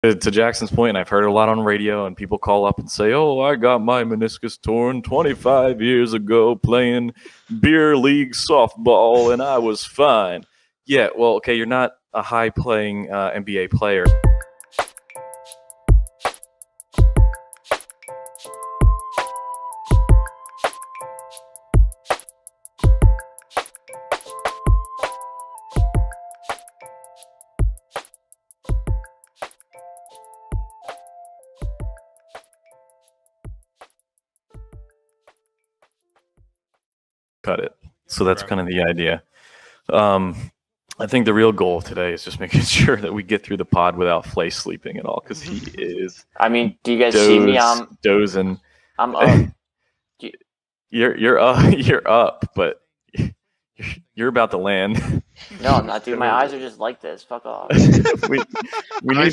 To Jackson's point, and I've heard it a lot on radio, and people call up and say, "Oh, I got my meniscus torn 25 years ago playing beer league softball, and I was fine." Yeah, well, okay, you're not a high-playing NBA player. Cut it. So that's kind of the idea. I think the real goal today is just making sure that we get through the pod without Flay sleeping at all, because he is. I mean, do you guys see me? I'm dozing. I'm up. You're up, but you're about to land. No, I'm not, dude. My eyes are just like this. Fuck off. we need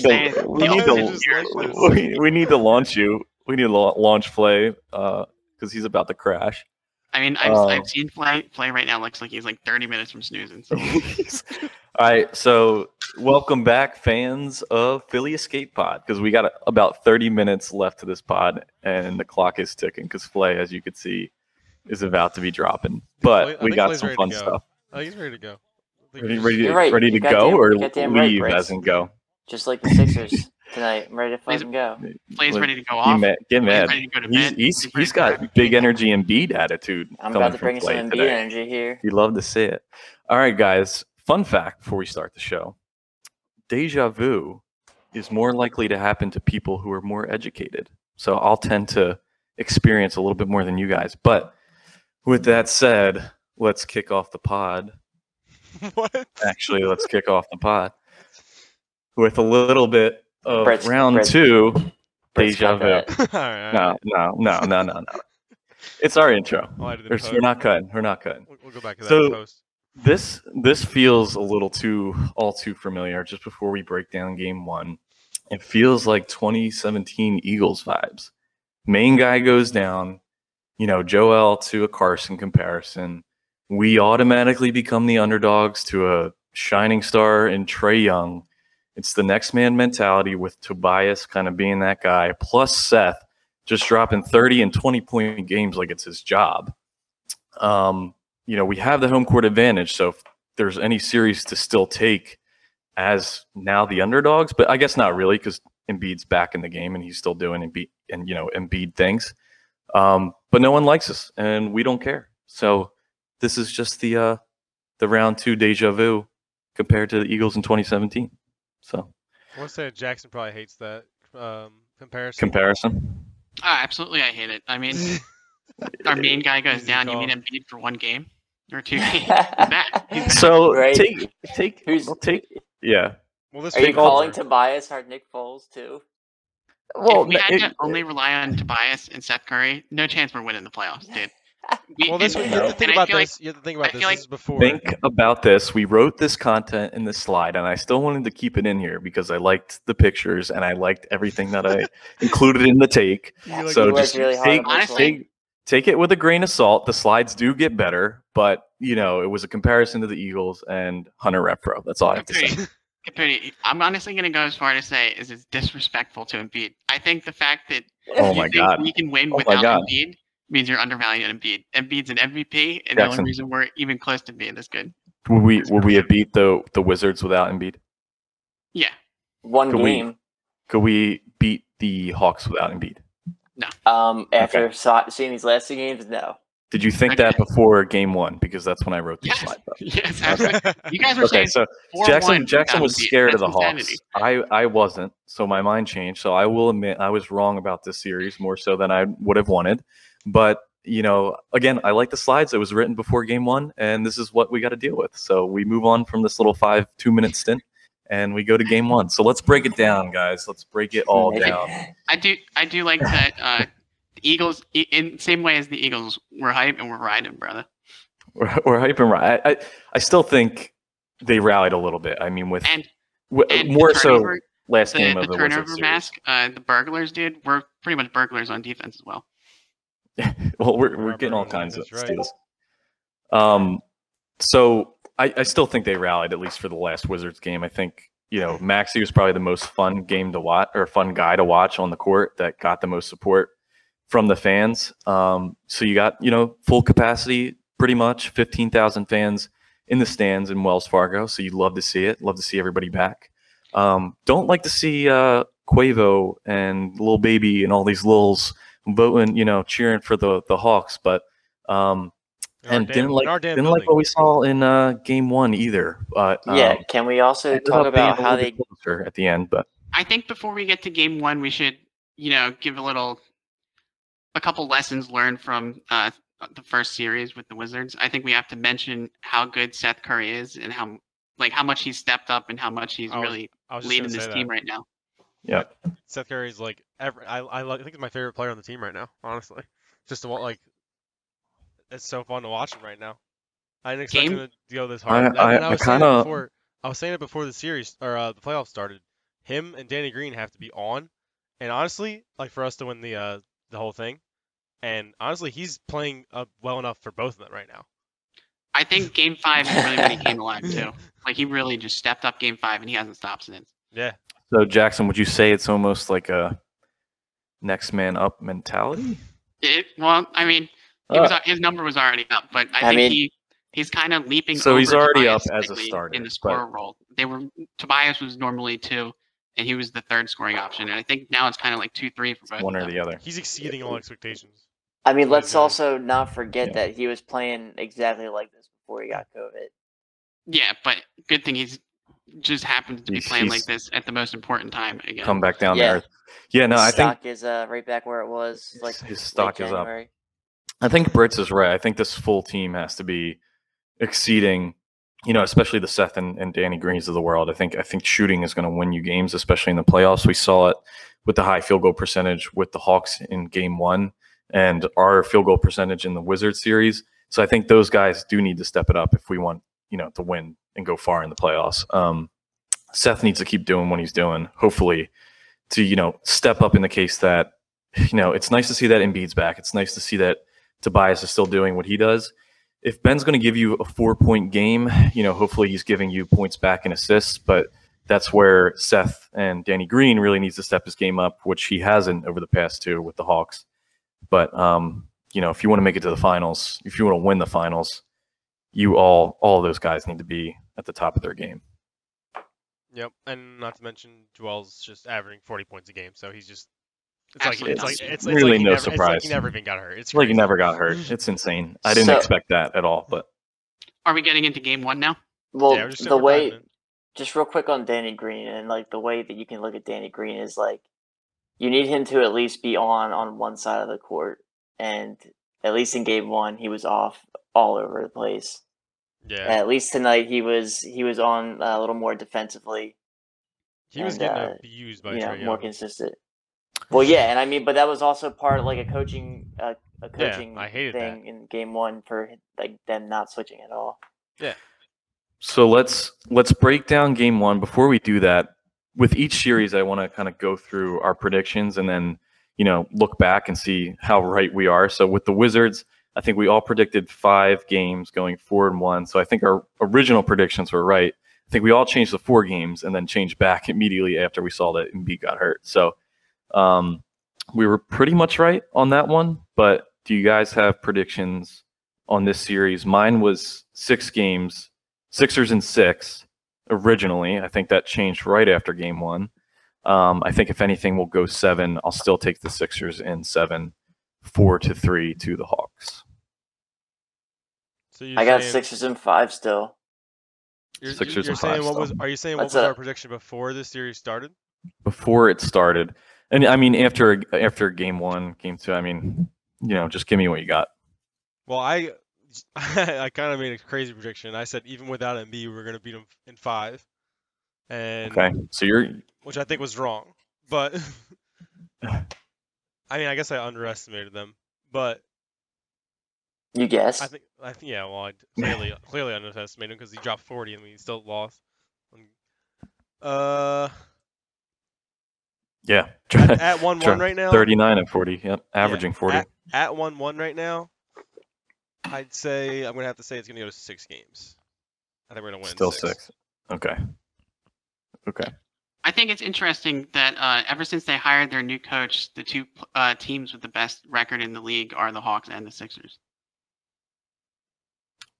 to launch you. We need to launch Flay because he's about to crash. I mean, I've seen Flay right now. Looks like he's like 30 minutes from snoozing. So. All right, so welcome back, fans of Philly Escape Pod, because we got about 30 minutes left to this pod, and the clock is ticking because Flay, as you can see, is about to be dropping. But we got some fun stuff. Oh, he's ready to go. Ready to go or leave as in go? Just like the Sixers tonight. I'm ready to fucking go. Flay's ready to go off. Get mad. He's got big energy and Embiid attitude. I'm about to bring some Embiid energy here. You'd love to see it. All right, guys. Fun fact before we start the show. Deja vu is more likely to happen to people who are more educated. So I'll tend to experience a little bit more than you guys. But with that said, let's kick off the pod. What? Actually, let's kick off the pod with a little bit of round two, Deja Vu. No. It's our intro. We're not cutting. We're not cutting. We'll go back to that in post. This feels a little all too familiar. Just before we break down game one, it feels like 2017 Eagles vibes. Main guy goes down, Joel to a Carson comparison. We automatically become the underdogs to a shining star in Trae Young. It's the next man mentality with Tobias kind of being that guy, plus Seth just dropping 30 and 20-point games like it's his job. We have the home court advantage, so if there's any series to still take as now the underdogs, but I guess not really because Embiid's back in the game and he's still doing Embiid things. But no one likes us, and we don't care. So this is just the round two deja vu compared to the Eagles in 2017. So I want to say Jackson probably hates that comparison. Absolutely, I hate it. I mean, our main guy goes down. You mean Embiid for one game or 2 games? So right. take. Yeah. Well, are you calling Tobias our Nick Foles too? Well, if we had to only rely on Tobias and Seth Curry, no chance we're winning the playoffs, dude. You have to think about this. You have to think about this. This is before. Think about this. We wrote this content in this slide, and I still wanted to keep it in here because I liked the pictures and I liked everything that I included in the take. So just take it with a grain of salt. The slides do get better, but it was a comparison to the Eagles and Hunter Renfrow. That's all I have to say. I'm honestly going to go as far to say is it's disrespectful to Embiid. I think the fact that we can win without Embiid means you're undervaluing Embiid. Embiid's an MVP, and the only reason we're even close to being this good. Would we have beat the Wizards without Embiid? Yeah. One game. Could we beat the Hawks without Embiid? No. After seeing these last 2 games, no. Did you think that before game one? Because that's when I wrote this slide. Yes, absolutely. You guys were saying so Jackson was scared of the Hawks. I wasn't, so my mind changed. So I will admit I was wrong about this series more so than I would have wanted. But, again, I like the slides. It was written before game one, and this is what we got to deal with. So we move on from this little 2-minute stint, and we go to game one. So let's break it down, guys. Let's break it all down. I do like that the Eagles, in the same way as the Eagles, we're hype and we're riding, brother. We're hype and riding. I still think they rallied a little bit. I mean, and more so last game of the turnover mask, the burglars, dude. We're pretty much burglars on defense as well. Well, we're getting all kinds of steals. So I still think they rallied, at least for the last Wizards game. I think Maxey was probably the most fun game to watch or fun guy to watch on the court that got the most support from the fans. So you got, full capacity, pretty much 15,000 fans in the stands in Wells Fargo. So you'd love to see it. Love to see everybody back. Don't like to see Quavo and Lil Baby and all these Lils voting, cheering for the Hawks, but didn't like what we saw in Game 1 either. But can we also talk about how they closer at the end? But I think before we get to Game 1, we should give a couple lessons learned from the first series with the Wizards. I think we have to mention how good Seth Curry is and how much he's stepped up and how much he's really leading this team right now. Yeah, Seth Curry is I think he's my favorite player on the team right now. Honestly, just it's so fun to watch him right now. I didn't expect him to go this hard. I was saying it before the series or the playoffs started. Him and Danny Green have to be on, and honestly, for us to win the whole thing. And honestly, he's playing well enough for both of them right now. I think Game 5 is really when he came alive too. He really just stepped up Game 5, and he hasn't stopped since. Yeah. So Jackson, would you say it's almost like a next man up mentality? His number was already up, but I think he's kind of leaping. So over he's already Tobias up as a starter in the scorer role. Tobias was normally 2, and he was the 3rd scoring option. And I think now it's kind of 2-3 for both. One or the other. He's exceeding all expectations. Let's also not forget that he was playing exactly like this before he got COVID. Yeah, but good thing he's just happened to be playing like this at the most important time again. Come back down to earth. Yeah, no, I think stock is right back where it was. His stock is up. I think Brits is right. I think this full team has to be exceeding, especially the Seth and Danny Greens of the world. I think shooting is going to win you games, especially in the playoffs. We saw it with the high field goal percentage with the Hawks in Game 1 and our field goal percentage in the Wizards series. So I think those guys do need to step it up if we want, to win and go far in the playoffs. Seth needs to keep doing what he's doing, hopefully, to, step up in the case that, it's nice to see that Embiid's back. It's nice to see that Tobias is still doing what he does. If Ben's going to give you a 4-point game, hopefully he's giving you points back and assists, but that's where Seth and Danny Green really needs to step his game up, which he hasn't over the past 2 with the Hawks. But, if you want to make it to the finals, if you want to win the finals, all of those guys need to be at the top of their game. Yep, and not to mention Joel's just averaging 40 points a game, so he's just it's really no surprise. It's like he never even got hurt. It's like he never got hurt. It's insane. I didn't expect that at all. But are we getting into Game 1 now? Well, yeah, the way, just real quick on Danny Green, and the way that you can look at Danny Green is you need him to at least be on one side of the court, and at least in Game 1 he was off all over the place. Yeah. At least tonight he was on a little more defensively. He was getting abused by Trae Young. More consistent. Well, yeah, and but that was also part of a coaching thing in Game 1 for them not switching at all. Yeah. So let's break down Game 1. Before we do that, with each series, I want to kind of go through our predictions and then look back and see how right we are. So with the Wizards, I think we all predicted 5 games going 4-1. So I think our original predictions were right. I think we all changed the 4 games and then changed back immediately after we saw that Embiid got hurt. So we were pretty much right on that one. But do you guys have predictions on this series? Mine was 6 games, Sixers in 6 originally. I think that changed right after Game 1. I think if anything, we'll go 7. I'll still take the Sixers in 7, 4-3 to the Hawks. So I got Sixers in 5 still. Sixers in 5 saying still. Are you saying what was our prediction before this series started? Before it started, and I mean after Game 1, Game 2. I mean, just give me what you got. Well, I kind of made a crazy prediction. I said even without Embiid, we were going to beat them in 5. And okay, so which I think was wrong, but I mean, I guess I underestimated them, but you guess. I think yeah. Well, I clearly underestimated him because he dropped 40 and we still lost. Yeah. At 1-1 right now. 39 and 40. Yep, averaging 40. At 1-1 right now, I'd say I'm gonna have to say it's gonna go to 6 games. I think we're gonna win. Still 6. Okay. Okay. I think it's interesting that ever since they hired their new coach, the two teams with the best record in the league are the Hawks and the Sixers.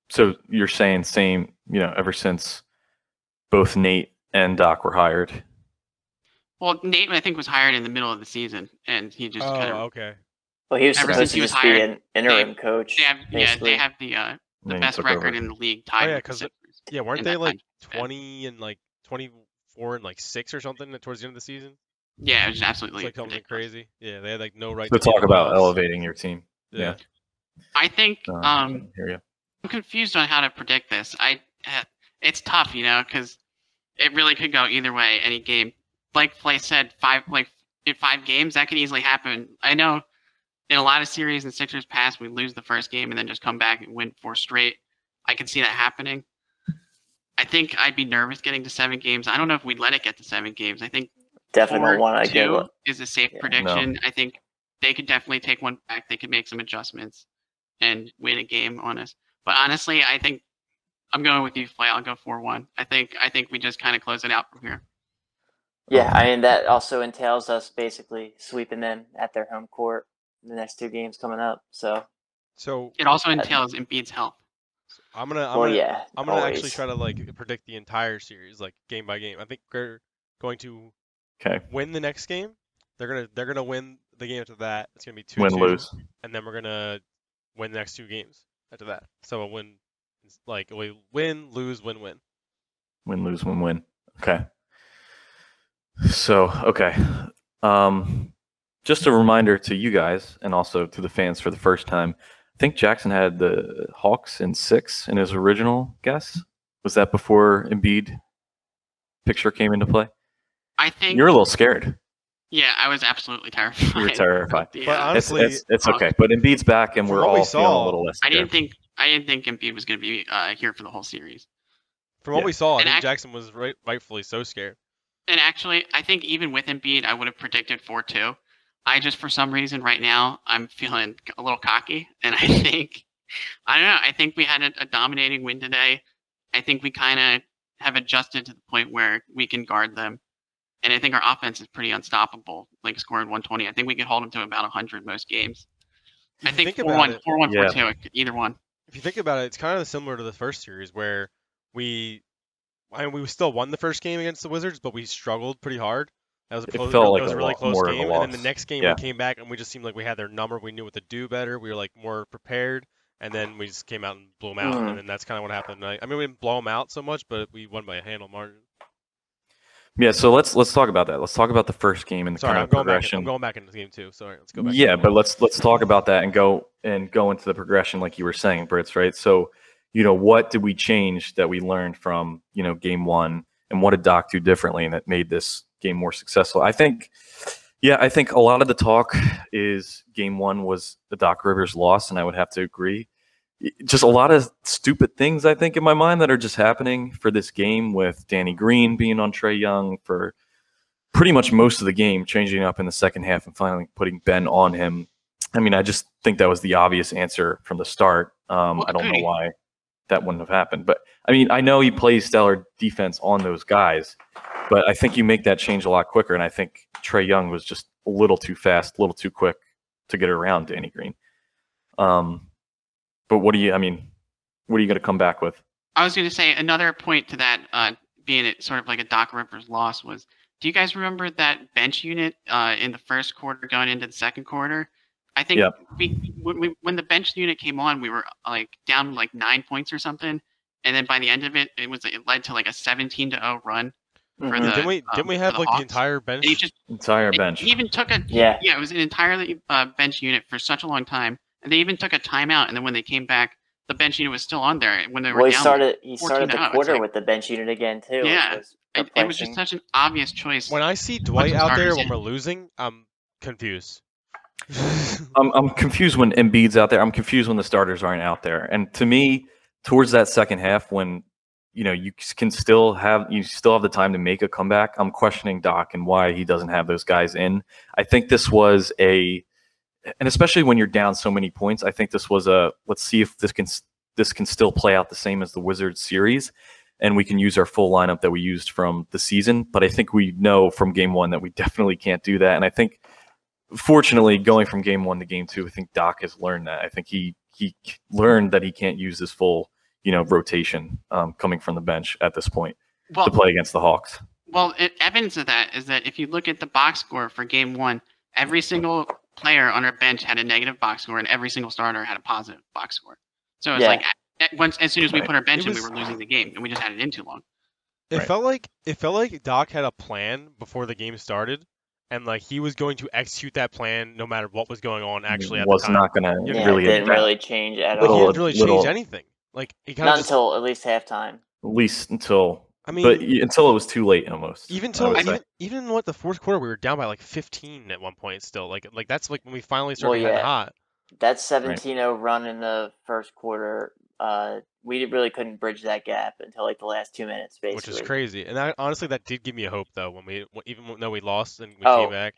So you're saying same, ever since both Nate and Doc were hired? Well, Nate, I think, was hired in the middle of the season, and he just kind of... okay. Well, he was supposed to just be an interim coach. They have the best record in the league tied with the Sixers. Yeah, weren't they like 20 and like 24 and like 6 or something towards the end of the season? Yeah, it was absolutely like something crazy. Yeah, they had like no right to talk about elevating your team. Yeah. I think I'm confused on how to predict this. It's tough, because it really could go either way any game. Like Flay said, in 5 games that could easily happen. I know in a lot of series in Sixers past, we lose the first game and then just come back and win 4 straight. I can see that happening. I think I'd be nervous getting to 7 games. I don't know if we'd let it get to 7 games. I think definitely 4-2 is a safe prediction. No. I think they could definitely take one back. They could make some adjustments and win a game on us. But honestly, I think I'm going with you, Flay. I'll go 4-1. I think we just kind of close it out from here. Yeah, I mean that also entails us basically sweeping them at their home court in the next 2 games coming up. So it also entails Embiid's health. I'm gonna actually try to like predict the entire series, like game by game. I think we're going to win the next game. They're gonna win the game after that. It's gonna be 2-2. Win-lose. And then we're gonna win the next 2 games after that. So we win, lose, win-win. Win, lose, win-win. Okay. So, just a reminder to you guys and also to the fans for the first time. I think Jackson had the Hawks in 6 in his original guess. Was that before Embiid picture came into play? I think you're a little scared. Yeah, I was absolutely terrified. You were terrified. But honestly, it's okay. But Embiid's back, and we're all feeling a little less scared. I didn't think Embiid was going to be here for the whole series. From what we saw, I think Jackson was rightfully so scared. And actually, I think even with Embiid, I would have predicted 4-2. I just, for some reason, right now, I'm feeling a little cocky. And I don't know. I think we had a dominating win today. I think we kind of have adjusted to the point where we can guard them. And I think our offense is pretty unstoppable, like scoring 120. I think we can hold them to about 100 most games. I think 4-1, 4-2, either one. If you think about it, it's kind of similar to the first series where we still won the first game against the Wizards, but we struggled pretty hard. That was a really close game. And then the next game we came back and we just seemed like we had their number. We knew what to do better. We were like more prepared. And then we just came out and blew them out. And then that's kind of what happened tonight. I mean, we didn't blow them out so much, but we won by a handle margin. Yeah, so let's talk about that. Let's talk about the first game and the kind of progression. I'm going back into the game too. Sorry, let's go back. Yeah, but let's talk about that and go into the progression like you were saying, Brits, right? So, what did we change that we learned from, game 1, and what did Doc do differently and that made this game more successful? I think a lot of the talk is game 1 was the Doc Rivers loss, and I would have to agree. Just a lot of stupid things, I think, in my mind that are just happening for this game, with Danny Green being on Trae Young for pretty much most of the game, changing up in the second half and finally putting Ben on him. I mean, I just think that was the obvious answer from the start. I don't know why that wouldn't have happened. But, I mean, I know he plays stellar defense on those guys, but I think you make that change a lot quicker, and I think Trae Young was just a little too fast, a little too quick to get around Danny Green. But what are you going to come back with? I was going to say another point to that, being it sort of like a Doc Rivers loss, was, do you guys remember that bench unit in the first quarter going into the second quarter? I think when the bench unit came on, we were like down like 9 points or something, and then by the end of it, it led to like a 17-0 run. For the, didn't we have like Hawks. The entire bench? Entire bench. He even took it was an entirely bench unit for such a long time. And they even took a timeout, and then when they came back, the bench unit was still on there. When they were down, he started the quarter with the bench unit again too. Yeah, it was just such an obvious choice. When I see Dwight out there when we're losing, I'm confused. I'm confused when Embiid's out there. I'm confused when the starters aren't out there. And to me, towards that second half, when you still have the time to make a comeback, I'm questioning Doc and why he doesn't have those guys in. I think this was and especially when you're down so many points, I think this was let's see if this can still play out the same as the Wizards series. and we can use our full lineup that we used from the season. But I think we know from game one that we definitely can't do that. And I think, fortunately, going from game one to game two, I think Doc has learned that. I think he learned that he can't use this full, rotation coming from the bench at this point to play against the Hawks. Well, evidence of that is that if you look at the box score for game one, every single player on our bench had a negative box score, and every single starter had a positive box score. So it's like as soon as we put our bench in, we were losing the game, and we just had it in too long. It felt like Doc had a plan before the game started, and like he was going to execute that plan no matter what was going on. Actually, at the time, not going to really. It didn't really change at all. He didn't really change anything. Like not until at least halftime. At least until. But until it was too late, almost. Even what the fourth quarter, we were down by like 15 at one point. Still, like that's like when we finally started getting hot. That 17-0 run in the first quarter, we really couldn't bridge that gap until like the last 2 minutes, basically. Which is crazy, and honestly, that did give me a hope though. Even though we lost and we came back.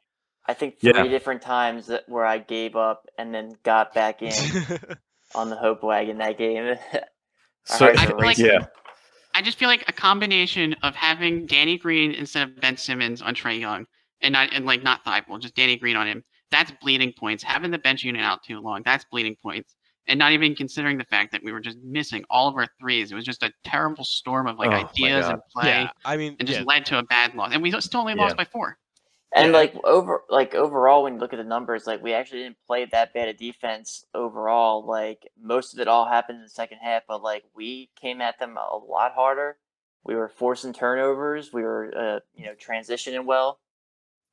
I think 3 different times where I gave up and then got back in on the hope wagon that game. I just feel like a combination of having Danny Green instead of Ben Simmons on Trae Young and not Thibault, just Danny Green on him. That's bleeding points. Having the bench unit out too long, that's bleeding points. And not even considering the fact that we were just missing all of our threes. It was just a terrible storm of ideas and play. Yeah, and just led to a bad loss. And we still only lost by 4. And overall, when you look at the numbers, like we actually didn't play that bad a defense overall. Like most of it all happened in the second half, but like we came at them a lot harder. We were forcing turnovers. We were, transitioning well.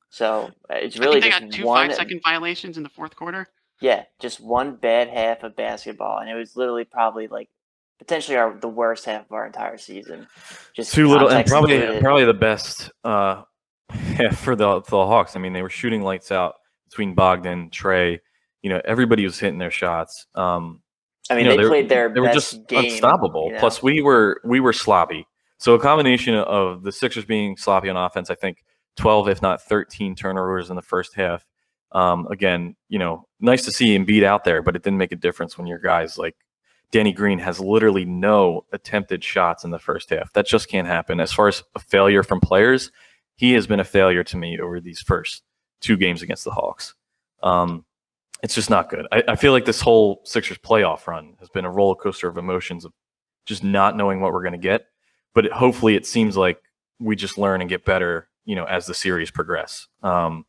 So it's really just got 2 5-second violations in the fourth quarter. Yeah, just one bad half of basketball, and it was literally probably like potentially the worst half of our entire season. Just too little, and probably the best. For the Hawks, I mean, they were shooting lights out between Bogdan, Trae. Everybody was hitting their shots. They played their they were just unstoppable. Plus, we were sloppy. So a combination of the Sixers being sloppy on offense, I think 12, if not 13 turnovers in the first half. Again, nice to see Embiid out there, but it didn't make a difference when your guys like Danny Green has literally no attempted shots in the first half. That just can't happen. As far as a failure from players, he has been a failure to me over these first 2 games against the Hawks. It's just not good. I feel like this whole Sixers playoff run has been a roller coaster of emotions of just not knowing what we're going to get. But hopefully it seems like we just learn and get better, as the series progress. The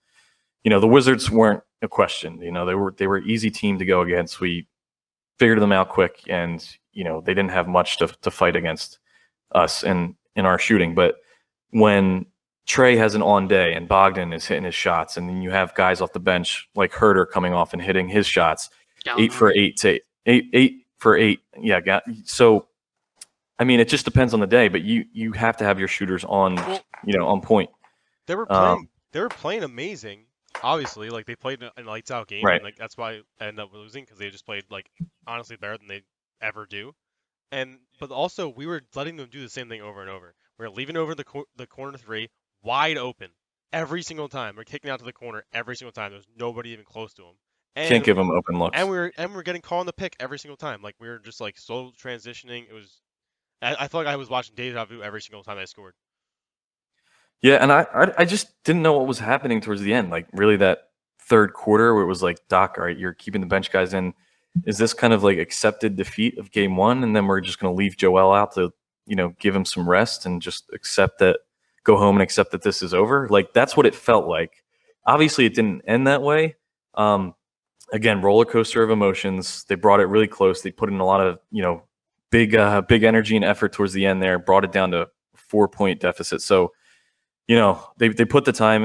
Wizards weren't a question. They were an easy team to go against. We figured them out quick, and they didn't have much to fight against us in our shooting. But when Trae has an on day and Bogdan is hitting his shots, and then you have guys off the bench like Herter coming off and hitting his shots, 8 for 8. Yeah, so I mean, it just depends on the day, but you have to have your shooters on on point. They were playing amazing. Obviously, like they played a lights out game, and like that's why I ended up losing, because they just played like honestly better than they ever do. But also we were letting them do the same thing over and over. We were leaving over the corner 3 wide open every single time. We're kicking out to the corner every single time. There's nobody even close to them. Can't give them open looks. And we're getting called on the pick every single time. Like we were just like slow transitioning. It was. I felt like I was watching Deja Vu every single time I scored. Yeah, and I just didn't know what was happening towards the end. Like really that third quarter where it was like, Doc, all right, you're keeping the bench guys in. Is this kind of like accepted defeat of game one, and then we're just going to leave Joel out to give him some rest and just go home and accept that this is over? Like that's what it felt like. Obviously, it didn't end that way. Again, roller coaster of emotions. They brought it really close. They put in a lot of big energy and effort towards the end there. Brought it down to 4-point deficit. So they put the time.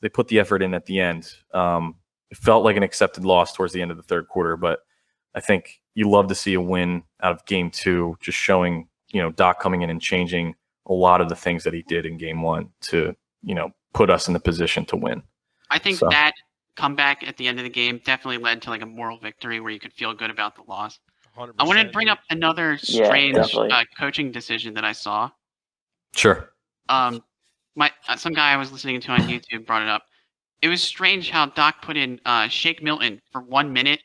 They put the effort in at the end. It felt like an accepted loss towards the end of the third quarter, but I think you love to see a win out of game 2, just showing Doc coming in and changing a lot of the things that he did in game 1 to, put us in the position to win. I think that comeback at the end of the game definitely led to like a moral victory where you could feel good about the loss. 100%. I wanted to bring up another strange coaching decision that I saw. Sure. Some guy I was listening to on YouTube brought it up. It was strange how Doc put in Shake Milton for 1 minute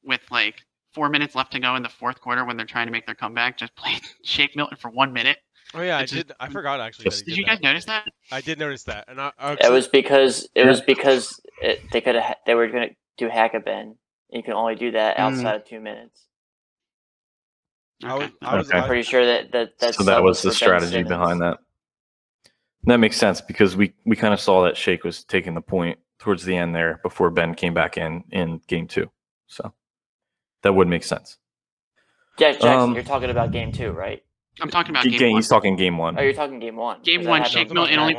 with like 4 minutes left to go in the fourth quarter when they're trying to make their comeback. Just played Shake Milton for 1 minute. Oh yeah, I did. I forgot actually. Did you guys notice that? I did notice that, and it was because they were going to do hack-a-bend. You can only do that outside of 2 minutes. Okay. I'm pretty sure that so that was the strategy behind that. That makes sense because we kind of saw that Shake was taking the point towards the end there before Ben came back in game 2. So that would make sense. Jackson, you're talking about game 2, right? I'm talking about game 1. He's talking game 1. Oh, you're talking game 1. Game 1, Shake Milton only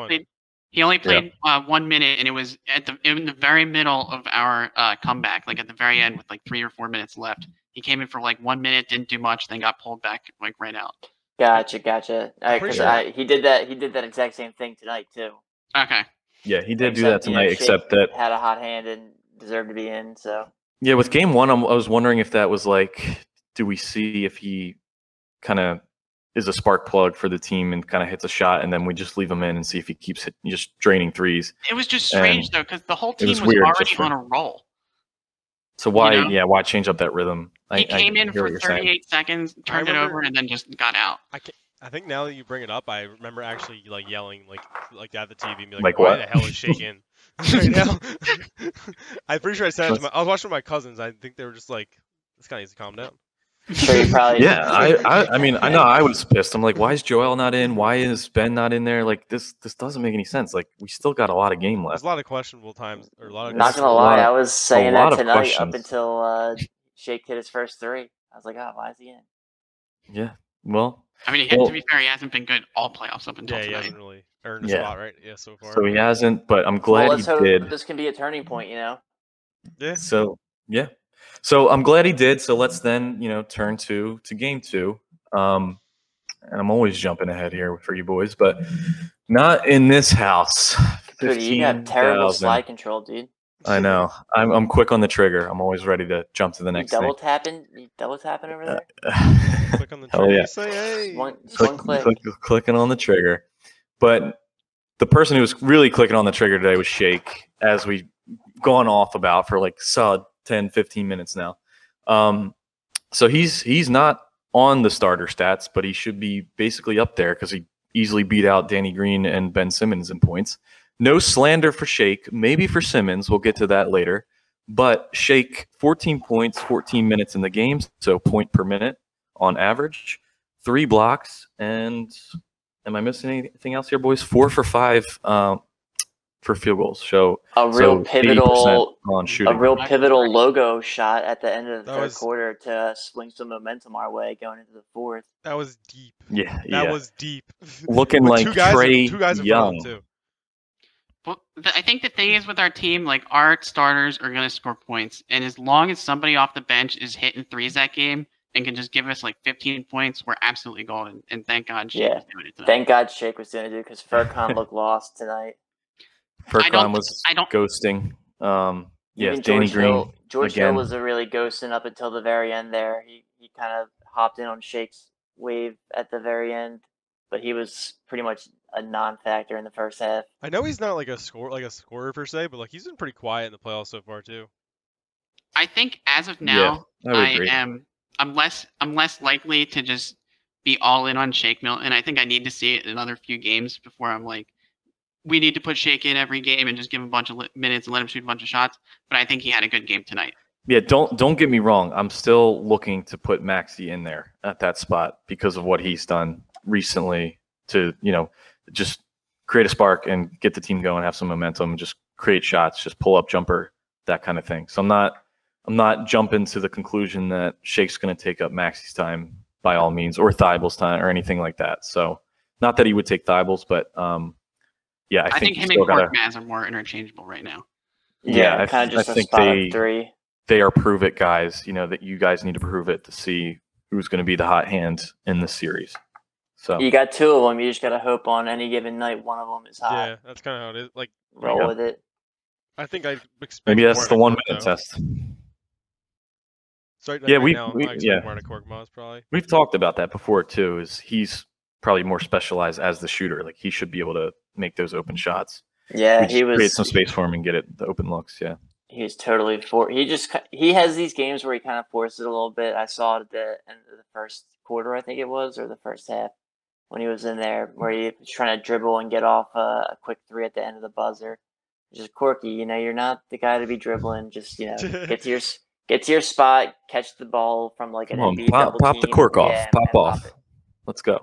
played 1 minute, and it was in the very middle of our comeback, like at the very end with like 3 or 4 minutes left. He came in for like 1 minute, didn't do much, then got pulled back like right out. Gotcha. Because he did that exact same thing tonight too. Okay. Yeah, he did do that tonight, except that had a hot hand and deserved to be in. So yeah, with game 1, I was wondering if that was like, do we see if he kind of is a spark plug for the team and kind of hits a shot, and then we just leave him in and see if he keeps just draining threes. It was just strange though, because the whole team was already on a roll. So why change up that rrhythm? He came in for 38 seconds, turned it over, and then just got out. I think now that you bring it up, I remember actually like yelling like at the TV, and be like why what? the hell is Shake in right now? I'm pretty sure I said it to I was watching with my cousins. I think they were just like, this guy needs to calm down. Sure, you probably. Yeah, I mean, I know I was pissed. I'm like, why is Joel not in? Why is Ben not in there? Like, this doesn't make any sense. Like, we still got a lot of game left. There's a lot of questionable times, or a lot of. Not gonna lie, I was saying that tonight up until Shake hit his first 3. I was like, oh, why is he in? Yeah, well. I mean, to be fair, he hasn't been good all playoffs up until tonight. He hasn't really earned a spot, right? Yeah, so far. So he hasn't, but I'm glad let's he hope did. This can be a turning point, Yeah. So So I'm glad he did. So let's then, turn to game 2. And I'm always jumping ahead here for you boys, but not in this house. Dude, you got terrible slide control, dude. I know. I'm quick on the trigger. I'm always ready to jump to the next thing. You double tapping over there? Click on the trigger. Yeah. Say, hey. One click. Clicking on the trigger. But the person who was really clicking on the trigger today was Shake, as we've gone off about for like solid 10, 15 minutes now. So he's not on the starter stats, but he should be basically up there because he easily beat out Danny Green and Ben Simmons in points. No slander for Shake, maybe for Simmons. We'll get to that later. But Shake, 14 points, 14 minutes in the game, so point per minute on average. 3 blocks, and am I missing anything else here, boys? 4 for 5 for field goals. So a real pivotal on shooting. A real pivotal logo shot at the end of the third quarter to swing some momentum our way going into the 4th. That was deep. Yeah, that was deep. Looking like Trey Young. Too. Well, I think the thing is with our team, like our starters are going to score points, and as long as somebody off the bench is hitting threes that game and can just give us like 15 points, we're absolutely golden. And thank God Shake was doing it tonight. Thank God Shake was doing it because Furkan looked lost tonight. Furkan was ghosting. Yeah, Danny Green. George Hill was really ghosting up until the very end there. He kind of hopped in on Shake's wave at the very end, but he was pretty much a non-factor in the first half. I know he's not like a scorer per se, but like he's been pretty quiet in the playoffs so far too. I think as of now, I'm less likely to just be all in on Shake Milton. I think I need to see it in another few games before I'm like, we need to put Shake in every game and just give him a bunch of minutes and let him shoot a bunch of shots. But I think he had a good game tonight. Yeah, don't get me wrong. I'm still looking to put Maxey in there at that spot because of what he's done recently to, just create a spark and get the team going, have some momentum, just create shots, just pull up jumper, that kind of thing. So I'm not jumping to the conclusion that Shake's going to take up Maxey's time by all means, or Thibel's time or anything like that. So not that he would take Thibel's, but yeah, I think him and Korkmaz are more interchangeable right now. Yeah, kind of just a spot of 3. They are prove it guys, that you guys need to prove it to see who's going to be the hot hand in this series. So you got 2 of them. You just got to hope on any given night one of them is hot. Yeah, that's kind of how it is. Like roll with it. I think I expect maybe that's the 1 minute test. So yeah, Korkmaz probably. We've talked about that before too. Is he's probably more specialized as the shooter. Like he should be able to make those open shots. Yeah, create some space for him and get the open looks. Yeah, he's totally he has these games where he kind of forces it a little bit. I saw it at the end of the first quarter, I think it was, or the first half. when he was in there, where he was trying to dribble and get off a quick three at the end of the buzzer. Just quirky, you're not the guy to be dribbling. Just get to your spot, catch the ball from like an Embiid double pop team. the cork off, pop off. Pop it. Let's go.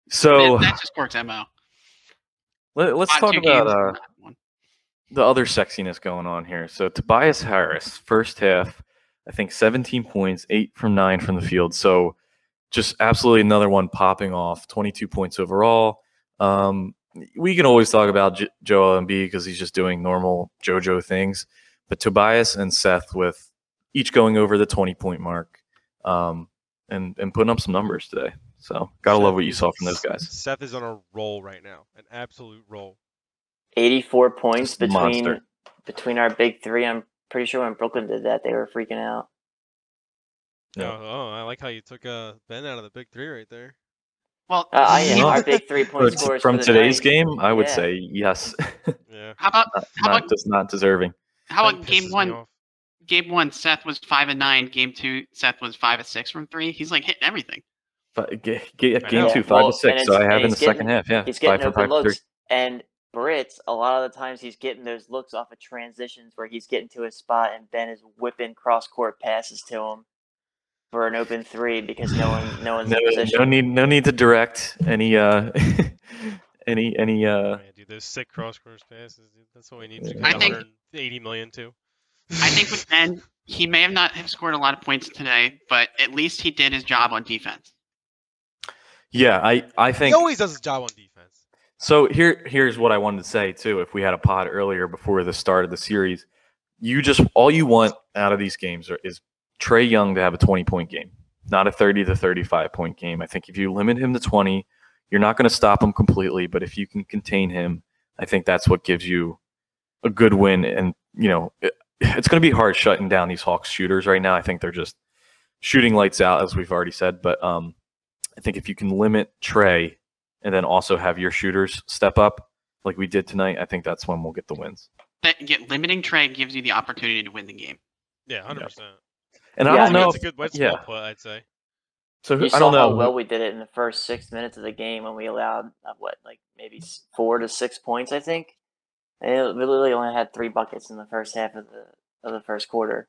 So that's just Cork's MO. Let's talk about the other sexiness going on here. So Tobias Harris, first half, I think 17 points, 8 from 9 from the field. So just absolutely another one popping off, 22 points overall. We can always talk about Joel Embiid because he's just doing normal JoJo things. But Tobias and Seth with each going over the 20-point mark and putting up some numbers today. So gotta love what you saw from those guys. Seth is on a roll right now, an absolute roll. 84 points between our big three. I'm pretty sure when Brooklyn did that, they were freaking out. Yeah. Oh, I like how you took Ben out of the big three right there. Well, our big 3-point scores from today's night. game, I would say yes. Yeah. How about not deserving? How about game one? Game 1, Seth was 5 of 9. Game 2, Seth was 5 of 6 from 3. He's like hitting everything. But game 2, 5 of 6. So I have in the second half. Yeah, he's getting open looks. And Brits, a lot of the times he's getting those looks off of transitions where he's getting to his spot and Ben is whipping cross court passes to him for an open three because no one's in position. No need to direct any dude, those sick cross court passes. Dude, that's what we need to get 180 million too. I think with Ben, he may have not have scored a lot of points today, but at least he did his job on defense. Yeah, I think he always does his job on defense. So here's what I wanted to say too. If we had a pod earlier before the start of the series, all you want out of these games is Trae Young to have a 20-point game, not a 30 to 35-point game. I think if you limit him to 20, you're not going to stop him completely, but if you can contain him, I think that's what gives you a good win. And it's going to be hard shutting down these Hawks shooters right now. I think they're just shooting lights out, as we've already said. But I think if you can limit Trae and then also have your shooters step up like we did tonight, I think that's when we'll get the wins. Limiting Trae gives you the opportunity to win the game. Yeah, 100%. Yep. And I don't know. It's a good well put, I'd say. So I don't know how well we did it in the first 6 minutes of the game when we allowed maybe 4 to 6 points. I think we literally only had 3 buckets in the first half of the first quarter.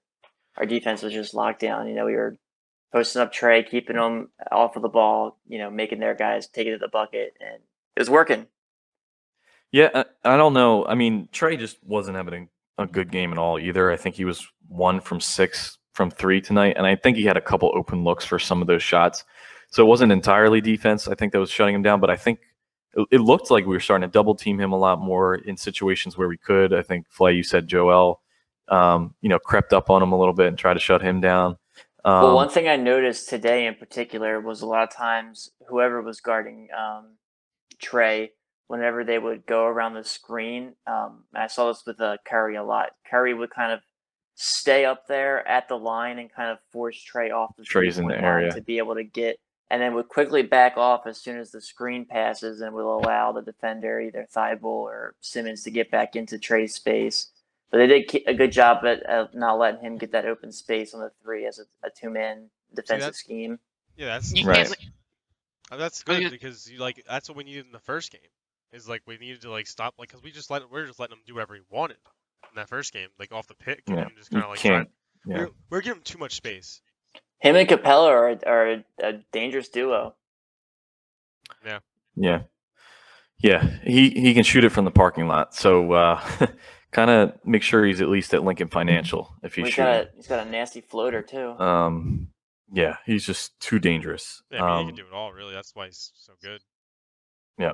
Our defense was just locked down. We were posting up Trae, keeping them off of the ball. Making their guys take it to the bucket, and it was working. Yeah, I don't know. I mean, Trae just wasn't having a good game at all either. I think he was 1 from 6 from 3 tonight, and I think he had a couple open looks for some of those shots. So it wasn't entirely defense, I think, that was shutting him down, but I think it looked like we were starting to double team him a lot more in situations where we could. I think, Flay, you said Joel, crept up on him a little bit and tried to shut him down. Well, one thing I noticed today in particular was a lot of times whoever was guarding Trae, whenever they would go around the screen, I saw this with Curry a lot. Curry would kind of stay up there at the line and kind of force Trae off the Trae's in the area to be able to get, and then would quickly back off as soon as the screen passes and will allow the defender, either Thibault or Simmons, to get back into Trae's space. But they did a good job at not letting him get that open space on the 3 as a 2-man defensive scheme. Yeah, that's right. That's good because that's what we needed in the first game. Is we needed to stop because we're just letting him do whatever he wanted in that first game, off the pick, and just kind of we're giving him too much space. Him and Capella are a dangerous duo. Yeah. He can shoot it from the parking lot. So kind of make sure he's at least at Lincoln Financial if he's shooting. He's got a nasty floater too. Yeah, he's just too dangerous. Yeah, he can do it all, really. That's why he's so good. Yeah.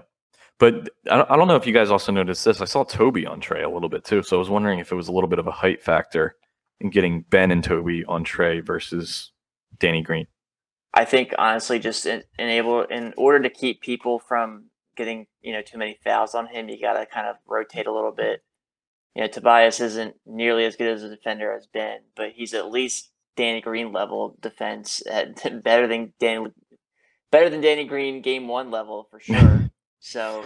But I don't know if you guys also noticed this. I saw Toby on Trae a little bit too. So I was wondering if it was a little bit of a height factor in getting Ben and Toby on Trae versus Danny Green. I think honestly, just in order to keep people from getting too many fouls on him, you got to kind of rotate a little bit. Tobias isn't nearly as good as a defender as Ben, but he's at least Danny Green level defense, better than Danny Green game 1 level for sure. So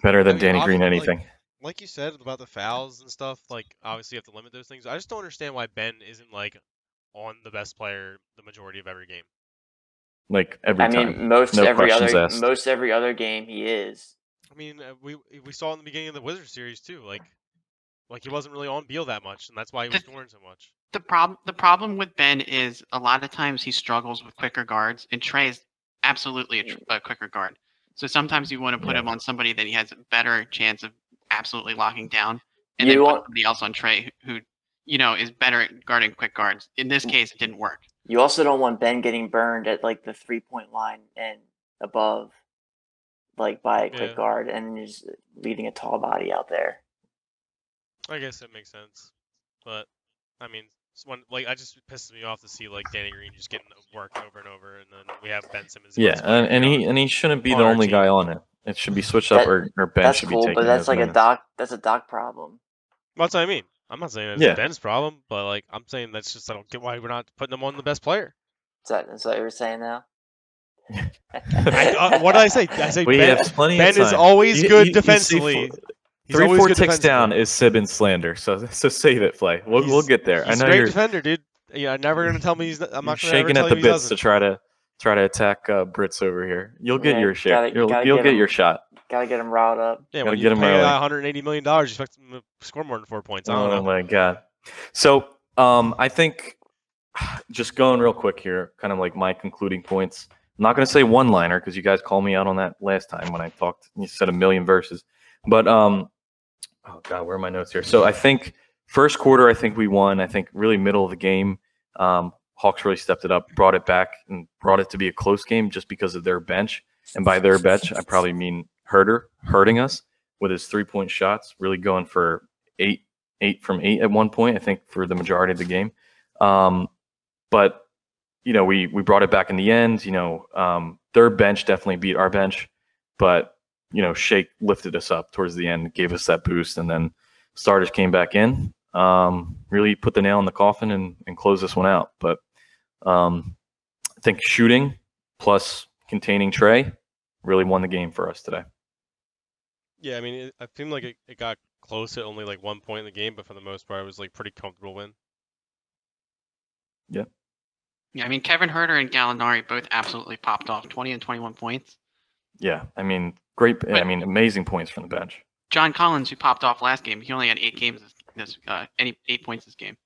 better than Danny Green anything. Like you said about the fouls and stuff, obviously you have to limit those things. I just don't understand why Ben isn't on the best player the majority of every game. like every time. I mean, most every other game he is. I mean, we saw in the beginning of the Wizards series too, like he wasn't really on Beal that much, and that's why he was scoring so much. The problem with Ben is a lot of times he struggles with quicker guards, and Trey is absolutely a quicker guard. So sometimes you want to put him on somebody that he has a better chance of absolutely locking down, and then put somebody else on Trey who, is better at guarding quick guards. In this case, it didn't work. You also don't want Ben getting burned at like the 3-point line and above, like by a quick guard, and just leaving a tall body out there. I guess that makes sense, but I mean, it just pisses me off to see like Danny Green just getting work over and over, and then we have Ben Simmons. Yeah, and he shouldn't be the only guy on it. It should be switched up, or Ben should be taking. But that's like minutes. That's a Doc problem. That's what I mean. I'm not saying it's Ben's problem, but like I'm saying that's just I don't get why we're not putting him on the best player. Is that what you're saying now? What did I say? I say Ben is always good defensively. 3-4 ticks down is Simmons Slander, so save it, Flay. We'll get there. He's I know a great defender, dude. You're never gonna tell me I'm not shaking at the bits to try to attack Brits over here. You'll get your share. You'll get your shot. Gotta get him riled up. Yeah, when you pay $180 million, you expect him to score more than 4 points. I don't know. Oh my god. So I think just going real quick here, kind of like my concluding points. I'm not gonna say one-liner because you guys called me out on that last time when I talked. You said a million verses, but oh god, where are my notes here? So I think first quarter, I think we won. I think really middle of the game, Hawks really stepped it up, brought it back, and brought it to be a close game just because of their bench. And by their bench, I probably mean hurting us with his 3-point shots, really going for 8 from 8 at one point, I think, for the majority of the game. But we brought it back in the end. Their bench definitely beat our bench, but Shake lifted us up towards the end, gave us that boost, and then starters came back in, really put the nail in the coffin and closed this one out. But I think shooting plus containing Trey really won the game for us today. Yeah, I mean, I feel like it got close at only like 1 point in the game, but for the most part, it was like pretty comfortable win. Yeah. Yeah, I mean, Kevin Huerter and Gallinari both absolutely popped off, 20 and 21 points. Yeah, I mean, great. But, amazing points from the bench. John Collins, who popped off last game, he only had 8 points this game.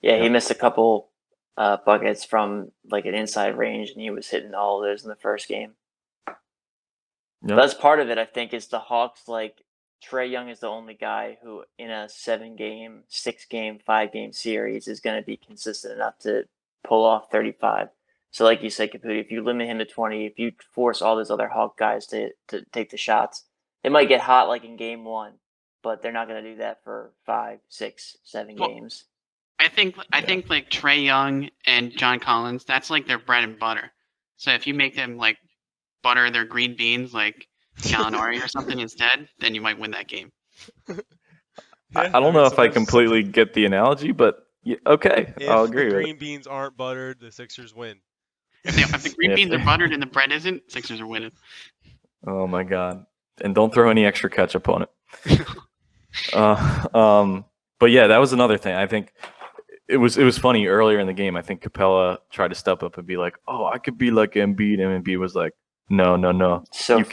Yeah, he missed a couple buckets from like an inside range, and he was hitting all of those in the first game. Yep. That's part of it, I think, is the Hawks. Like Trae Young is the only guy who, in a 7-game, 6-game, 5-game series, is going to be consistent enough to pull off 35. So, like you said, Caputi, if you limit him to 20, if you force all those other Hawk guys to take the shots, it might get hot like in game 1, but they're not going to do that for 5, 6, 7 games. I think like Trae Young and John Collins, that's like their bread and butter. So if you make them like butter their green beans like Gallinari or something instead, then you might win that game. I don't know if I completely get the analogy, but okay, I'll agree. If the green beans aren't buttered, the Sixers win. If the green beans are buttered and the bread isn't, Sixers are winning. Oh my god! And don't throw any extra ketchup on it. But yeah, that was another thing. I think it was funny earlier in the game. I think Capella tried to step up and be like, "Oh, I could be like Embiid," and Embiid was like, No. So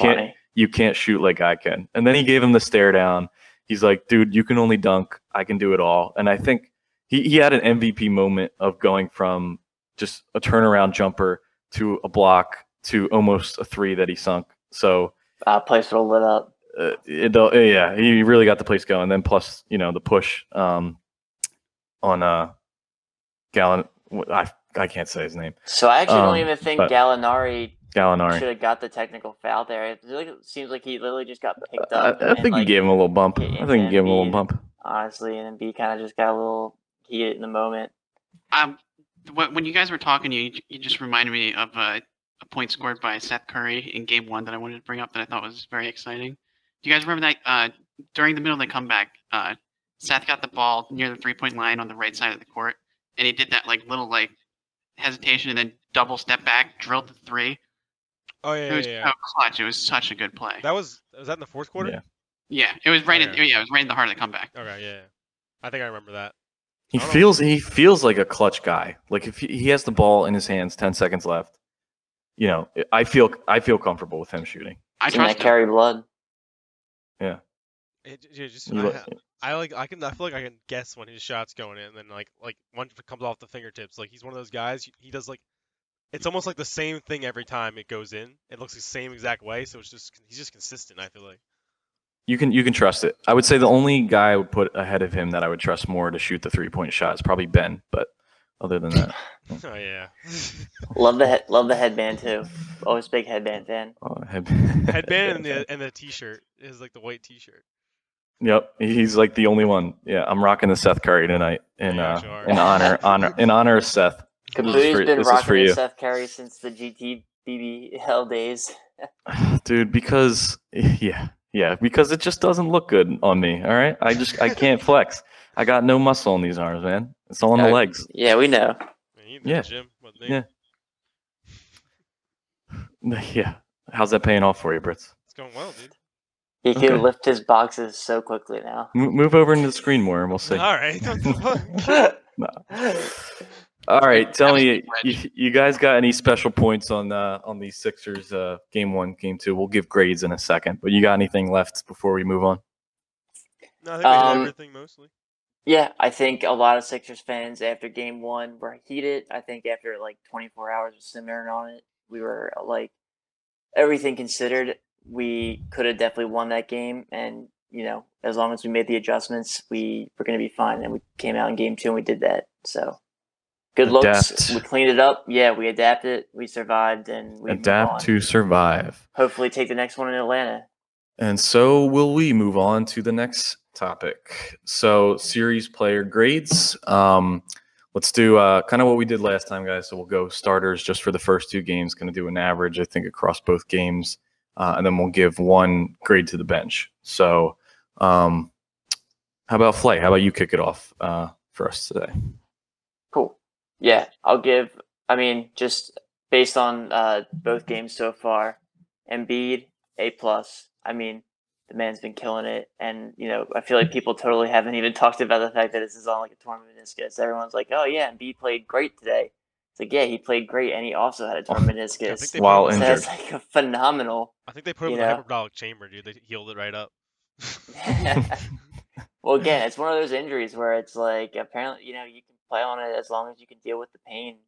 you can't shoot like I can. And then he gave him the stare down. He's like, dude, you can only dunk. I can do it all. And I think he had an MVP moment of going from just a turnaround jumper to a block to almost a 3 that he sunk. So place will lit up. Yeah, he really got the place going. And then plus, the push on Gallon. I can't say his name. So I actually don't even think Gallinari should have got the technical foul there. It seems like he literally just got picked up. I think he gave him a little bump. Honestly, and then B kind of just got a little heated in the moment. When you guys were talking, you just reminded me of a point scored by Seth Curry in Game 1 that I wanted to bring up that I thought was very exciting. Do you guys remember that during the middle of the comeback, Seth got the ball near the 3-point line on the right side of the court, and he did that little hesitation and then double step back, drilled the 3. Oh yeah, it was so clutch. It was such a good play. Was that in the fourth quarter? Yeah. It was right. It was right in the heart of the comeback. Okay, yeah. I think I remember that. He feels like a clutch guy. Like if he has the ball in his hands, 10 seconds left, I feel comfortable with him shooting. I trust him. Carry blood. Yeah. I feel like I can guess when his shot's going in, and then like once it comes off the fingertips, like he's one of those guys. He does like it's almost like the same thing every time it goes in. It looks the same exact way, so he's just consistent. I feel like you can trust it. I would say the only guy I would put ahead of him that I would trust more to shoot the 3-point shot is probably Ben, but other than that, oh yeah, love the headband too. Always big headband fan. Headband and the t-shirt is like the white t-shirt. Yep, he's like the only one. Yeah, I'm rocking the Seth Curry tonight in honor of Seth. Kabooty's been rocking the Seth Curry since the GTBBL days. Dude, because because it just doesn't look good on me. All right, I can't flex. I got no muscle in these arms, man. It's all on the legs. Yeah, we know. Yeah. Gym with me. Yeah. How's that paying off for you, Brits? It's going well, dude. He can lift his boxes so quickly now. Move over into the screen more, and we'll see. All right. No. All right. Tell me, you guys got any special points on these Sixers game 1, game 2? We'll give grades in a second, but you got anything left before we move on? No, I think we did everything mostly. Yeah, I think a lot of Sixers fans after game 1 were heated. I think after like 24 hours of simmering on it, we were like, everything considered, we could have definitely won that game. And, as long as we made the adjustments, we were going to be fine. And we came out in game 2 and we did that. So good looks. We cleaned it up. Yeah, we adapted. We survived. And we adapt to survive. Hopefully take the next one in Atlanta. And so will we move on to the next topic. So series player grades. Let's do kind of what we did last time, guys. So we'll go starters just for the first 2 games. Going to do an average, I think, across both games. And then we'll give 1 grade to the bench. So how about Flay? How about you kick it off for us today? Cool. Yeah, I'll give, just based on both games so far, Embiid, A+. The man's been killing it. And, I feel like people totally haven't even talked about the fact that this is on like a torn meniscus. Everyone's like, oh, yeah, Embiid played great today. It's like, yeah, he played great, and he also had a torn meniscus. While injured. That's like a phenomenal. I think they put him in the hyperbolic chamber, dude. They healed it right up. Well, again, it's one of those injuries where it's like, apparently, you can play on it as long as you can deal with the pain.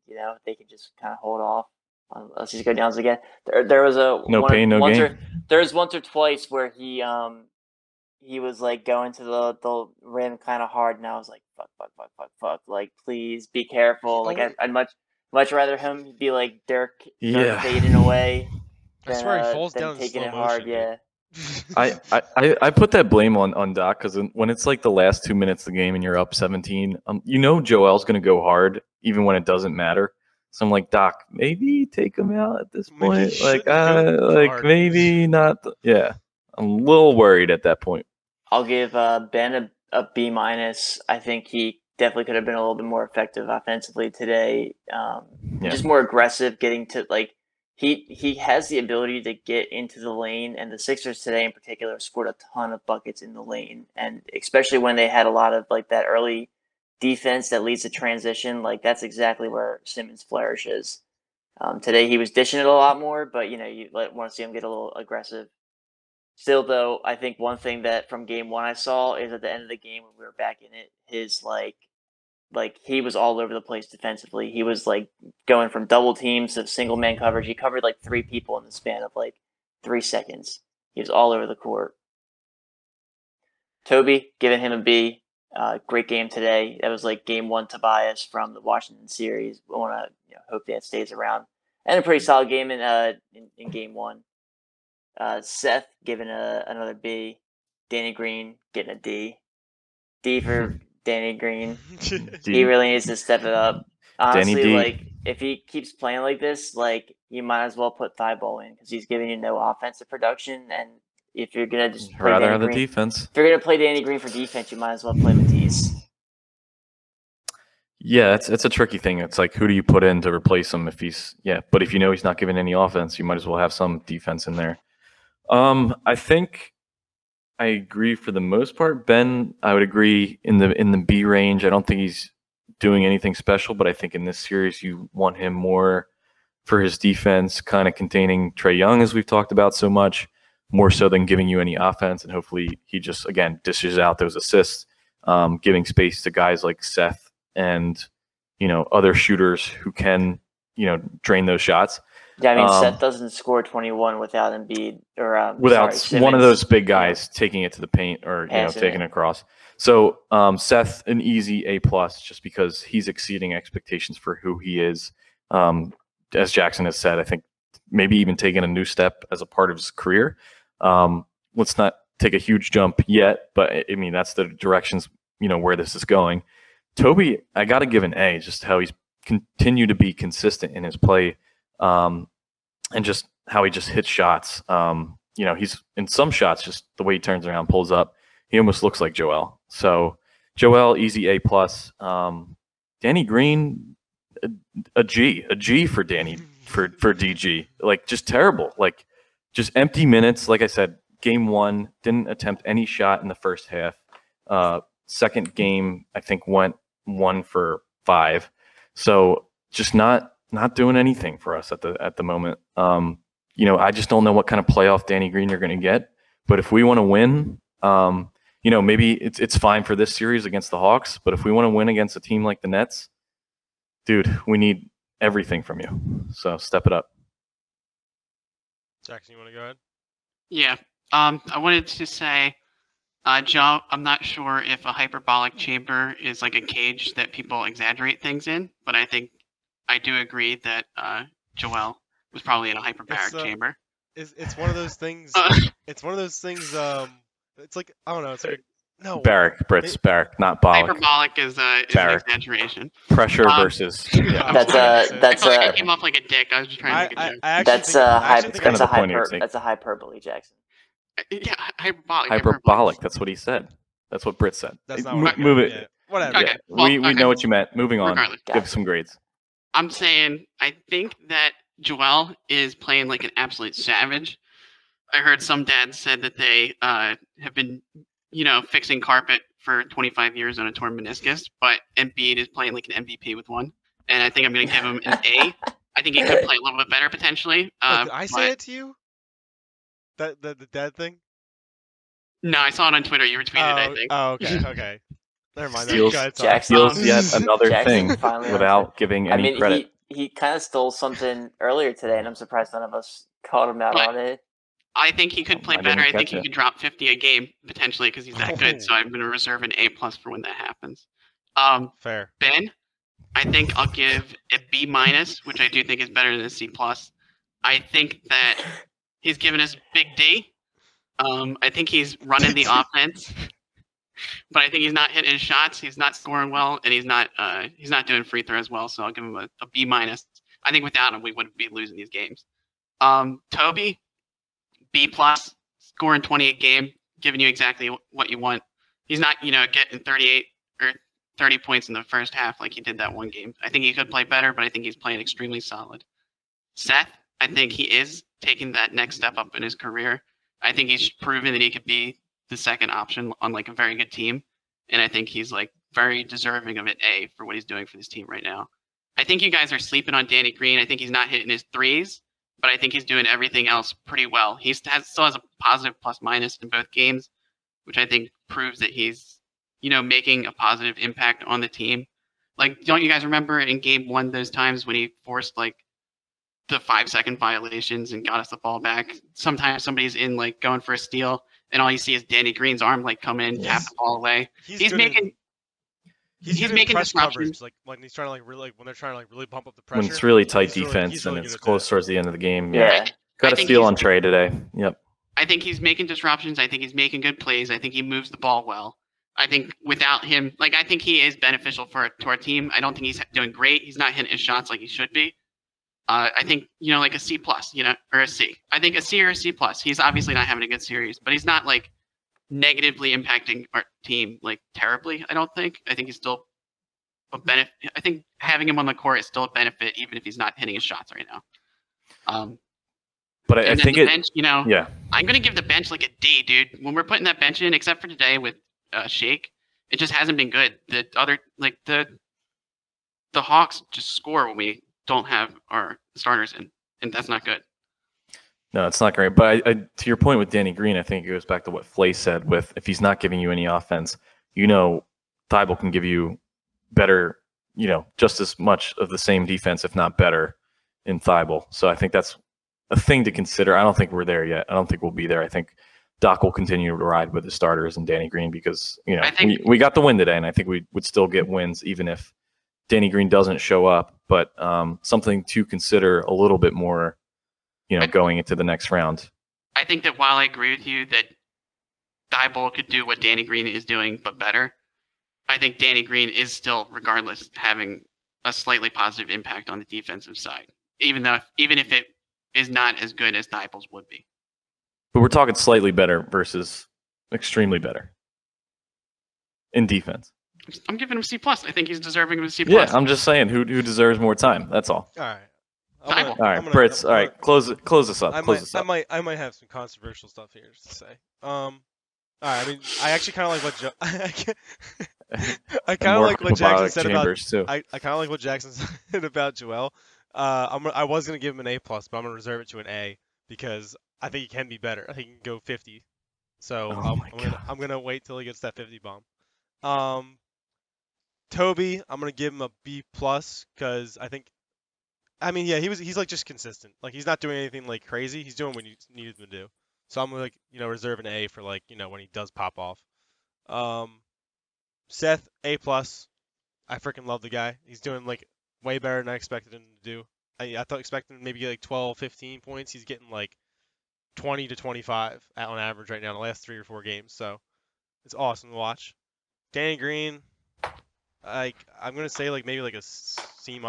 They can just kind of hold off. Unless he's go down again. There was no pain, no gain. There was once or twice where he was like going to the rim kind of hard, and I was like, fuck, like please be careful. Like I'd much rather him be like Dirk fading away. I swear he falls down taking in it slow hard. motion, Yeah. I put that blame on Doc because when it's like the last 2 minutes of the game and you're up 17, Joel's gonna go hard even when it doesn't matter. So I'm like, Doc, maybe take him out at this point. Maybe not. Yeah, I'm a little worried at that point. I'll give Ben a B-. I think he definitely could have been a little bit more effective offensively today. Just more aggressive, getting to he has the ability to get into the lane, and the Sixers today in particular scored a ton of buckets in the lane, and especially when they had a lot of like that early defense that leads to transition, like that's exactly where Simmons flourishes. Today he was dishing it a lot more, but you want to see him get a little aggressive. Still, though, I think one thing that from game 1 I saw is at the end of the game when we were back in it, his like he was all over the place defensively. He was like going from double teams to single man coverage. He covered like 3 people in the span of like 3 seconds. He was all over the court. Toby, giving him a B. Great game today. That was like game 1 Tobias from the Washington series. We want to hope that stays around. And a pretty solid game in game 1. Seth giving another B. Danny Green getting a D. D for Danny Green. He really needs to step it up. Honestly, like if he keeps playing like this, like you might as well put Thibault in because he's giving you no offensive production. And if you're gonna just play rather Danny have the Green, defense. If you're gonna play Danny Green for defense, you might as well play Matisse. Yeah, it's a tricky thing. It's like who do you put in to replace him if he's but if he's not giving any offense, you might as well have some defense in there. I think I agree for the most part. Ben, I would agree in the B range. I don't think he's doing anything special, but I think in this series you want him more for his defense, kind of containing Trae Young, as we've talked about so much, more so than giving you any offense. And hopefully he just, again, dishes out those assists, giving space to guys like Seth and, other shooters who can, drain those shots. Yeah, I mean, Seth doesn't score 21 without Embiid or without Simmons, one of those big guys taking it to the paint or taking it across. So Seth, an easy A+, just because he's exceeding expectations for who he is. As Jackson has said, I think maybe even taking a new step as a part of his career. Let's not take a huge jump yet, but I mean that's the directions where this is going. Toby, I got to give an A, just how he's continued to be consistent in his play. And just how he just hits shots. He's in some shots, just the way he turns around, pulls up. He almost looks like Joel. So Joel, easy A+. Danny Green, a G for Danny, for DG. Like, just terrible. Like, just empty minutes. Like I said, game 1, didn't attempt any shot in the first half. Second game, I think, went 1 for 5. So just not doing anything for us at the moment. I just don't know what kind of playoff Danny Green you're going to get. But if we want to win, maybe it's fine for this series against the Hawks. But if we want to win against a team like the Nets, dude, we need everything from you. So step it up. Jackson, you want to go ahead? Yeah. I wanted to say, Joe, I'm not sure if a hyperbolic chamber is like a cage that people exaggerate things in, but I do agree that Joel was probably in a hyperbaric chamber. It's one of those things. It's one of those things. It's like, I don't know. It's like no. Barrack, Brits, Barrack, not Bollock. Hyperbolic is an exaggeration. Pressure versus. Yeah. That's I came off like a dick. I was just trying to make a joke. That's a hyperbole, Jackson. Yeah, hyperbolic. Hyperbolic. That's what he said. That's what Britt said. That's not what move it. Yeah. Whatever. Okay. Yeah. We know what you meant. Moving on. Regardless. Give some grades. I'm saying I think that Joel is playing like an absolute savage. I heard some dads said that they have been, fixing carpet for 25 years on a torn meniscus, but Embiid is playing like an MVP with one. And I think I'm going to give him an A. I think he could play a little bit better potentially. Did I say it to you? The dad thing? No, I saw it on Twitter. You retweeted it, I think. Oh, okay, okay. Never mind. Steals yet another thing without giving any credit. He kind of stole something earlier today, and I'm surprised none of us called him out on it. I think he could play better. I think he could drop 50 a game potentially because he's that good. So I'm going to reserve an A+ for when that happens. Fair. Ben, I think I'll give a B-, which I do think is better than a C+. I think that he's given us big D. I think he's running the offense, but I think he's not hitting his shots. He's not scoring well, and he's not doing free throws well. So I'll give him a B-. I think without him, we wouldn't be losing these games. Toby, B+, scoring 20 a game, giving you exactly what you want. He's not, getting 38 or 30 points in the first half like he did that one game. I think he could play better, but I think he's playing extremely solid. Seth, I think he is taking that next step up in his career. I think he's proven that he could be the second option on like a very good team. And I think he's like very deserving of an A for what he's doing for this team right now. I think you guys are sleeping on Danny Green. I think he's not hitting his threes, but I think he's doing everything else pretty well. He still has a positive plus-minus in both games, which I think proves that he's, making a positive impact on the team. Like, don't you guys remember in game 1 those times when he forced like the 5-second violations and got us the ball back? Sometimes somebody's in like going for a steal, and all you see is Danny Green's arm like come in, tap the ball away. He's making disruptions. Like when he's trying to when they're trying to really pump up the pressure. When it's really tight defense and it's close towards the end of the game. Yeah. Got a steal on Trae today. Yep. I think he's making disruptions. I think he's making good plays. I think he moves the ball well. I think without him, I think he is beneficial to our team. I don't think he's doing great. He's not hitting his shots like he should be. I think, like a C+, or a C. I think a C or a C+. He's obviously not having a good series, but he's not like negatively impacting our team like terribly. I don't think. I think he's still a benefit. I think having him on the court is still a benefit, even if he's not hitting his shots right now. But I think the bench, I'm gonna give the bench like a D, dude. When we're putting that bench in, except for today with Shake, it just hasn't been good. The other the Hawks just score when we don't have our starters in, and that's not good. No, it's not great. But to your point with Danny Green, I think it goes back to what Flay said with if he's not giving you any offense, Thibault can give you better, just as much of the same defense, if not better, in Thibault. So I think that's a thing to consider. I don't think we're there yet. I don't think we'll be there. I think Doc will continue to ride with the starters and Danny Green because, we got the win today, and I think we would still get wins even if Danny Green doesn't show up. But something to consider a little bit more, going into the next round. I think that while I agree with you that Thibault could do what Danny Green is doing, but better, I think Danny Green is still, regardless, having a slightly positive impact on the defensive side, even if it is not as good as Thibault's would be. But we're talking slightly better versus extremely better in defense. I'm giving him C+. I think he's deserving of a C+. Yeah, I'm just saying who deserves more time. That's all. All right. All right, Brits. All right, close this up. I might have some controversial stuff here to say. All right. I mean, I actually kind of like what I kind of like what Jackson said about. Too. I kind of like what Jackson said about Joel. I was gonna give him an A+, but I'm gonna reserve it to an A because I think he can be better. I think he can go 50. So I'm gonna wait till he gets that 50 bomb. Toby, I'm gonna give him a B+ because I think. I mean, yeah, he's like just consistent. Like he's not doing anything like crazy. He's doing what you need him to do. So I'm like, reserve an A for like, when he does pop off. Seth, A+. I freaking love the guy. He's doing like way better than I expected him to do. I thought expecting him maybe get like 12, 15 points. He's getting like 20 to 25 on average right now in the last 3 or 4 games. So it's awesome to watch. Danny Green, I'm gonna say like maybe like a C-.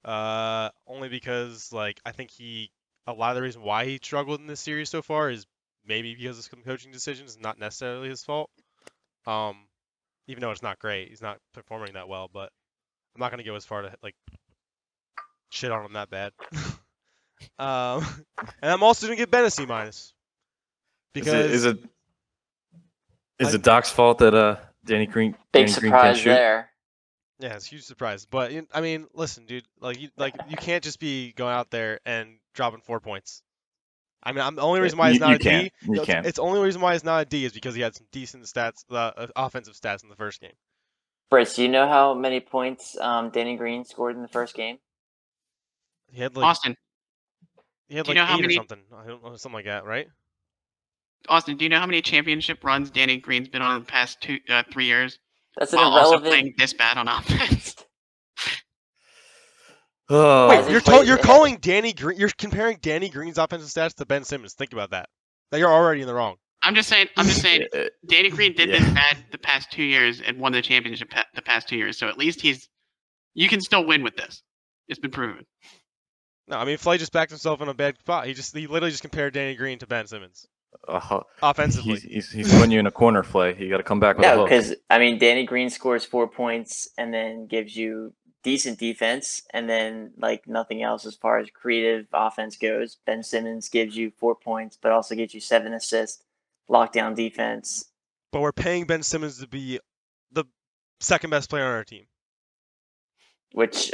Only because like I think a lot of the reason why he struggled in this series so far is maybe because of some coaching decisions, not necessarily his fault. Even though it's not great, he's not performing that well, but I'm not gonna go as far to like shit on him that bad. And I'm also gonna give Ben a C-. Because is it Doc's fault that Danny Green big surprise there. Yeah, it's a huge surprise. But I mean, listen, dude, you can't just be going out there and dropping 4 points. I mean, the only reason why he's not a D. It's the only reason why he's not a D is because he had some decent stats, offensive stats in the first game. Brits, do you know how many points Danny Green scored in the first game? He had Austin. He had like 8 or something. I don't know, something like that, right? Austin, do you know how many championship runs Danny Green's been on in the past 3 years? That's an irrelevant. Also playing this bad on offense. Wait, you're calling Danny Green? You're comparing Danny Green's offensive stats to Ben Simmons. Think about that. Like you're already in the wrong. I'm just saying. Danny Green did this bad the past 2 years and won the championship the past 2 years. So at least you can still win with this. It's been proven. No, I mean Flay just backed himself in a bad spot. He literally just compared Danny Green to Ben Simmons. Offensively, he's putting you in a corner, Flay. You got to come back with a hook. No, because I mean Danny Green scores 4 points and then gives you decent defense, and then like nothing else as far as creative offense goes. Ben Simmons gives you 4 points, but also gives you 7 assists, lockdown defense. But we're paying Ben Simmons to be the second best player on our team, which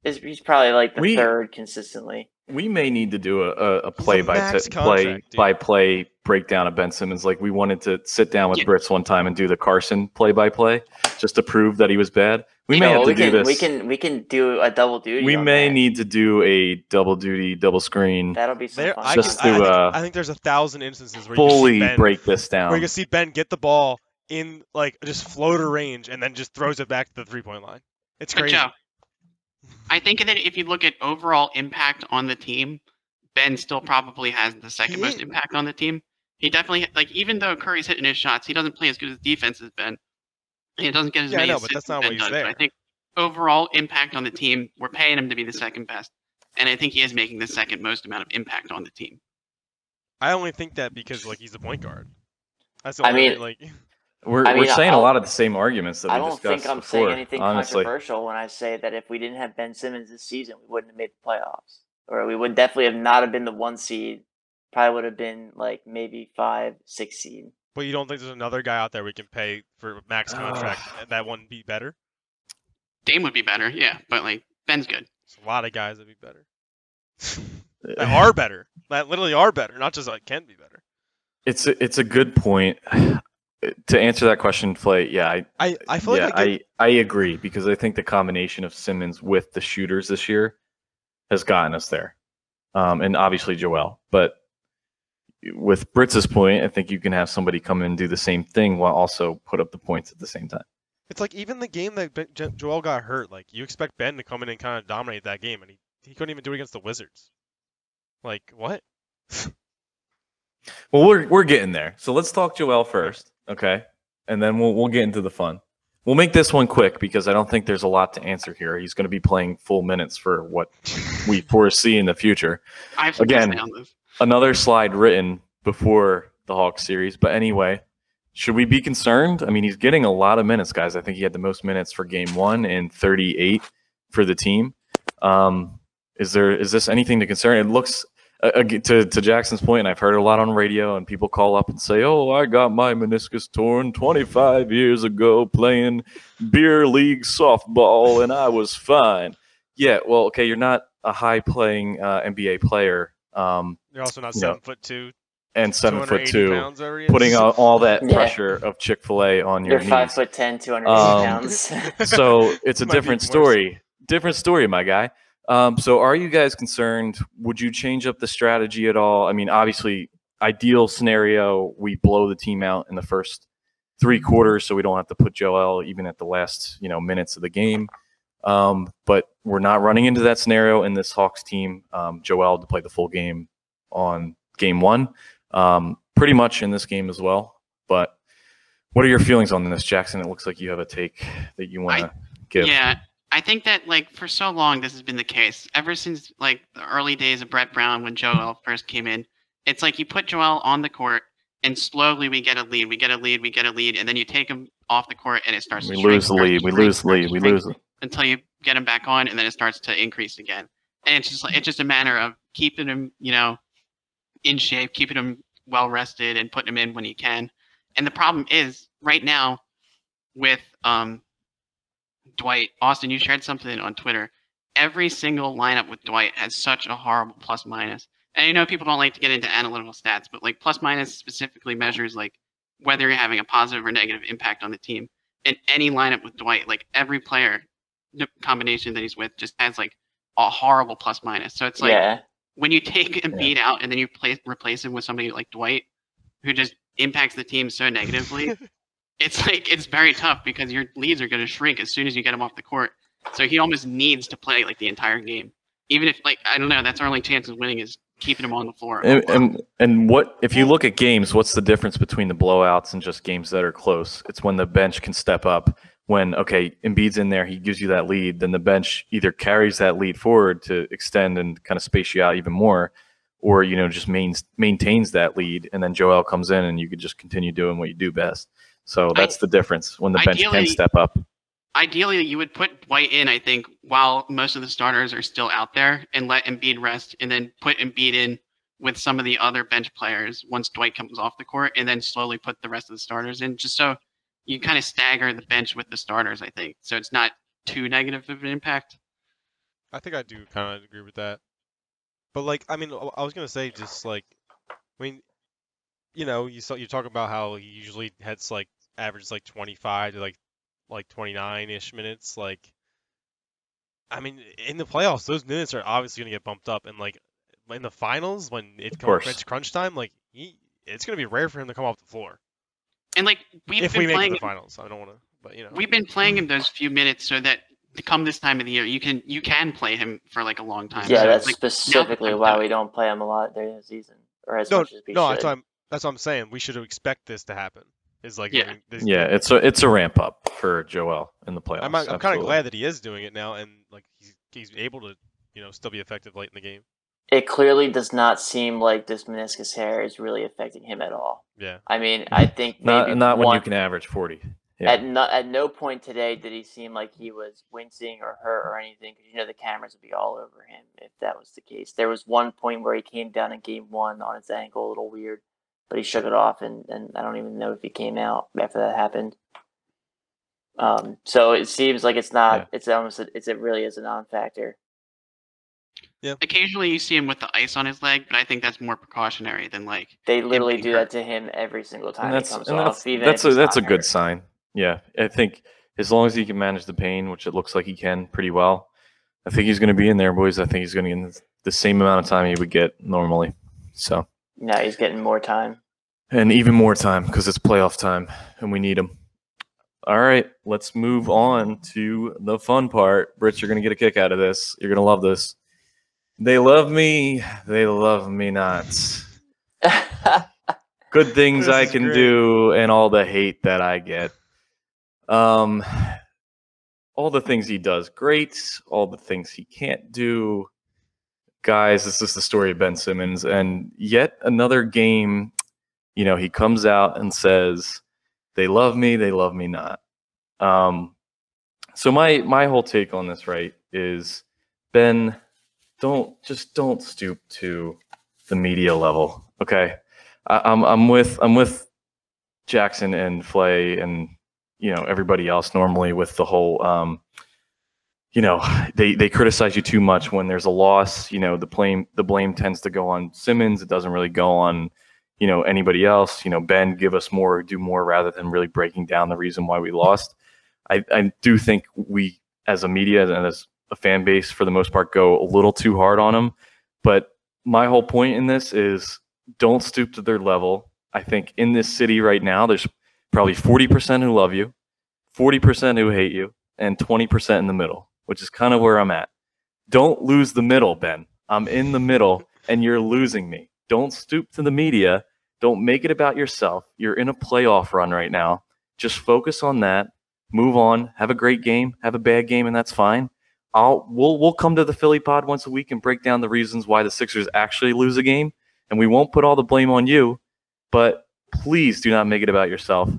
he's probably like the third consistently. We may need to do a play-by-play breakdown of Ben Simmons. Like we wanted to sit down with Brits one time and do the Carson play-by-play just to prove that he was bad. We may have to do this. We can do a double duty. We may need to do a double duty, double screen. That'll be some fun. I think there's 1,000 instances where fully you can see Ben, break this down. Where you can see Ben get the ball in like just floater range and then just throws it back to the 3-point line. It's crazy. Joe, I think that if you look at overall impact on the team, Ben still probably has the second most impact on the team. He definitely, like, even though Curry's hitting his shots, he doesn't play as good as defense as Ben. He doesn't get as many assists but that's not why he's there. I think overall impact on the team, we're paying him to be the second best. And I think he is making the second most amount of impact on the team. I only think that because, like, he's a point guard. That's the only like... We're saying a lot of the same arguments that we discussed before. I don't think I'm saying anything controversial when I say that if we didn't have Ben Simmons this season, we wouldn't have made the playoffs. Or we would definitely have not have been the 1 seed. Probably would have been like maybe 5, 6 seed. But you don't think there's another guy out there we can pay for max contract and that wouldn't be better? Dame would be better, yeah. But like Ben's good. There's a lot of guys that be better. That are better. That literally are better, not just like can be better. It's a good point. To answer that question, Flay, yeah, I feel like I agree, because I think the combination of Simmons with the shooters this year has gotten us there, and obviously Joel. But with Britz's point, I think you can have somebody come in and do the same thing while also put up the points at the same time. It's like even the game that Joel got hurt, like you expect Ben to come in and kind of dominate that game, and he couldn't even do it against the Wizards. Like what? Well, we're getting there. So let's talk Joel first, okay? And then we'll get into the fun. We'll make this one quick because I don't think there's a lot to answer here. He's going to be playing full minutes for what we foresee in the future. Again, another slide written before the Hawks series. But anyway, should we be concerned? I mean, he's getting a lot of minutes, guys. I think he had the most minutes for game 1 and 38 for the team. Is this anything to concern? It looks to Jackson's point, and I've heard it a lot on radio, and people call up and say, "Oh, I got my meniscus torn 25 years ago playing beer league softball, and I was fine." Yeah, well, okay, you're not a high-playing NBA player. You're also not 7'2" and 7'2", putting all that pressure of Chick-fil-A on your knees. You're 5'10", 280 pounds. So it's a different story. Different story, my guy. So are you guys concerned? Would you change up the strategy at all? I mean, obviously, ideal scenario, we blow the team out in the first 3 quarters so we don't have to put Joel even at the last minutes of the game. But we're not running into that scenario in this Hawks team. Joel to play the full game on game 1, pretty much in this game as well. But what are your feelings on this, Jackson? It looks like you have a take that you want to give. Yeah. I think that, for so long, this has been the case. Ever since, the early days of Brett Brown when Joel first came in, it's like you put Joel on the court, and slowly we get a lead, and then you take him off the court, and it starts to shrink. We lose the lead. Until you get him back on, and then it starts to increase again. And it's just a matter of keeping him, in shape, keeping him well-rested, and putting him in when he can. And the problem is, right now, with Dwight, Austin, you shared something on Twitter. Every single lineup with Dwight has such a horrible plus-minus. And people don't like to get into analytical stats, but plus-minus specifically measures whether you're having a positive or negative impact on the team. In any lineup with Dwight, every player combination that he's with just has a horrible plus-minus. So it's when you take Embiid out and then you replace him with somebody like Dwight, who just impacts the team so negatively. It's very tough because your leads are going to shrink as soon as you get him off the court. So he almost needs to play the entire game. Even if I don't know, that's our only chance of winning is keeping him on the floor. And what if you look at games, what's the difference between the blowouts and just games that are close? It's when the bench can step up. When Embiid's in there, he gives you that lead, then the bench either carries that lead forward to extend and kind of space you out even more, or just maintains that lead, and then Joel comes in and you could just continue doing what you do best. So that's the difference when the bench can step up. Ideally, you would put Dwight in, I think, while most of the starters are still out there and let Embiid rest, and then put Embiid in with some of the other bench players once Dwight comes off the court, and then slowly put the rest of the starters in, just so you kind of stagger the bench with the starters, I think. So it's not too negative of an impact. I think I do kind of agree with that. But, I was going to say just, you're talking about how he usually heads, averages 25 to 29-ish minutes. In the playoffs, those minutes are obviously going to get bumped up. And in the finals, when it comes crunch time, it's going to be rare for him to come off the floor. And we've been playing the finals, I don't want to, but we've been playing him those few minutes so that to come this time of the year, you can play him for a long time. Yeah, so that's specifically why we don't play him a lot during the season, or as much as we should. That's what I'm saying. We should expect this to happen. It's a ramp up for Joel in the playoffs. I'm kind of glad that he is doing it now, and he's able to still be effective late in the game. It clearly does not seem like this meniscus hair is really affecting him at all. Yeah. I mean, I think not when you can average 40. Yeah. At no point today did he seem like he was wincing or hurt or anything, because the cameras would be all over him if that was the case. There was one point where he came down in game 1 on his ankle, a little weird, but he shook it off, and I don't even know if he came out after that happened. So it seems like it's not. Yeah. It really is a non-factor. Yeah. Occasionally you see him with the ice on his leg, but I think that's more precautionary than like they literally do that to him every single time he comes off. That's a good sign. Yeah, I think as long as he can manage the pain, which it looks like he can pretty well, I think he's going to be in there, boys. I think he's going to get the same amount of time he would get normally. So now he's getting more time, and even more time because it's playoff time and we need him. All right, let's move on to the fun part. Brits, you're going to get a kick out of this. You're going to love this. They love me not. Good things I can do and all the hate that I get. All the things he does great, all the things he can't do. Guys, this is the story of Ben Simmons. And yet another game, he comes out and says, they love me not. So my whole take on this, right, is Ben, don't stoop to the media level. Okay. I'm with Jackson and Flay and everybody else normally with the whole they criticize you too much when there's a loss. The blame tends to go on Simmons. It doesn't really go on anybody else. Ben, give us more, do more, rather than really breaking down the reason why we lost. I do think we as a media and as a fan base for the most part go a little too hard on him. But my whole point in this is don't stoop to their level. I think in this city right now, there's probably 40% who love you, 40% who hate you, and 20% in the middle, which is kind of where I'm at. Don't lose the middle, Ben. I'm in the middle, and you're losing me. Don't stoop to the media. Don't make it about yourself. You're in a playoff run right now. Just focus on that. Move on. Have a great game. Have a bad game, and that's fine. We'll come to the Philly pod once a week and break down the reasons why the Sixers actually lose a game, and we won't put all the blame on you. But please do not make it about yourself.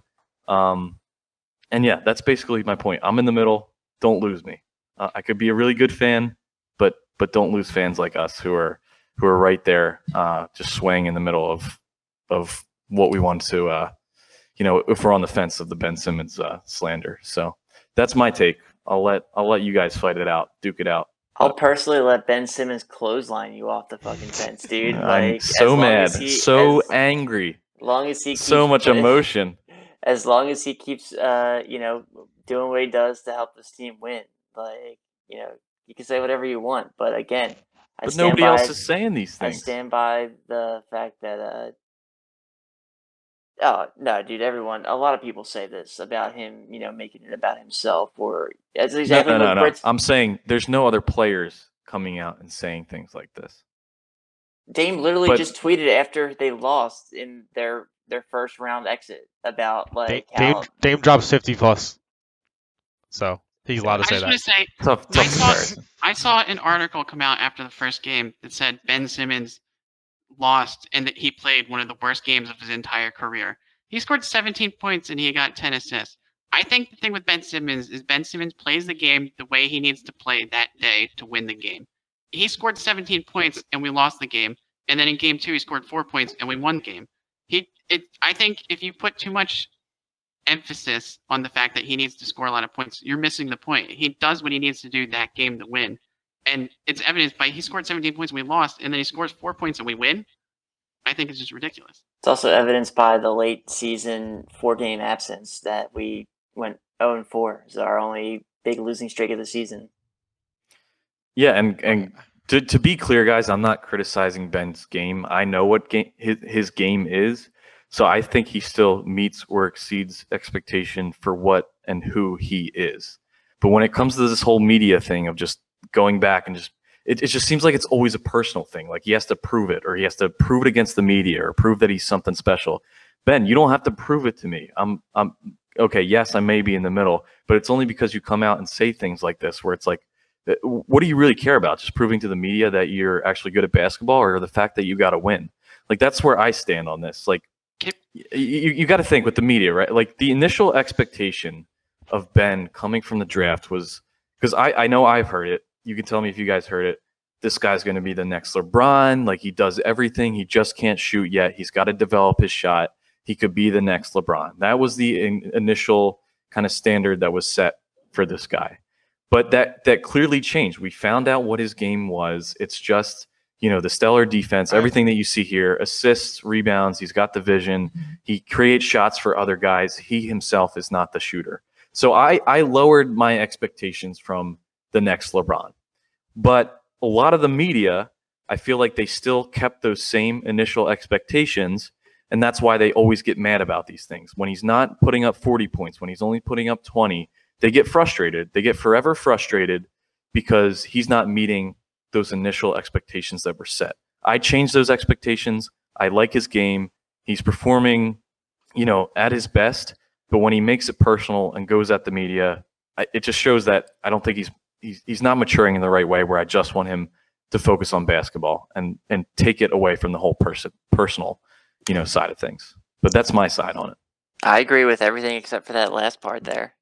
And yeah, that's basically my point. I'm in the middle. Don't lose me. I could be a really good fan, but don't lose fans like us who are right there, just swaying in the middle of what we want to, if we're on the fence of the Ben Simmons slander. So that's my take. I'll let you guys fight it out, duke it out. I'll personally let Ben Simmons clothesline you off the fucking fence, dude. I'm so mad, angry. As long as he keeps so much emotion. As long as he keeps, doing what he does to help this team win. You can say whatever you want, but again, but nobody else is saying these things. I stand by the fact that, oh no, dude! A lot of people say this about him, making it about himself, or that's exactly no. I'm saying there's no other players coming out and saying things like this. Dame literally just tweeted after they lost in their first round exit about Dame drops 50+, so he's allowed to say that. I saw an article come out after the first game that said Ben Simmons lost and that he played one of the worst games of his entire career. He scored 17 points and he got 10 assists. I think the thing with Ben Simmons is Ben Simmons plays the game the way he needs to play that day to win the game. He scored 17 points and we lost the game. And then in game 2, he scored 4 points and we won the game. I think if you put too much emphasis on the fact that he needs to score a lot of points, you're missing the point. He does what he needs to do that game to win. And it's evidenced by he scored 17 points and we lost, and then he scores 4 points and we win. I think it's just ridiculous. It's also evidenced by the late season 4-game absence that we went 0-4. It's our only big losing streak of the season. Yeah, and to be clear, guys, I'm not criticizing Ben's game. I know what his game is. So I think he still meets or exceeds expectation for what and who he is. But when it comes to this whole media thing of just going back and it just seems like it's always a personal thing. Like he has to prove it, or he has to prove it against the media, or prove that he's something special. Ben, you don't have to prove it to me. I'm okay. Yes, I may be in the middle, but it's only because you come out and say things like this, where it's like, what do you really care about? Just proving to the media that you're actually good at basketball, or the fact that you got to win? Like that's where I stand on this. Like you got to think with the media, right? Like the initial expectation of Ben coming from the draft was, because I know I've heard it. You can tell me if you guys heard it. This guy's going to be the next LeBron. Like he does everything. He just can't shoot yet. He's got to develop his shot. He could be the next LeBron. That was the initial, kind of standard that was set for this guy. But that clearly changed. We found out what his game was. It's just, the stellar defense, everything that you see here, assists, rebounds, he's got the vision. He creates shots for other guys. He himself is not the shooter. So I lowered my expectations from the next LeBron. But a lot of the media, I feel like they still kept those same initial expectations, and that's why they always get mad about these things. When he's not putting up 40 points, when he's only putting up 20, they get frustrated. They get forever frustrated because he's not meeting those initial expectations that were set. I changed those expectations. I like his game. He's performing, at his best. But when he makes it personal and goes at the media, it just shows that I don't think he's not maturing in the right way, where I just want him to focus on basketball and take it away from the whole personal, side of things. But that's my side on it. I agree with everything except for that last part there.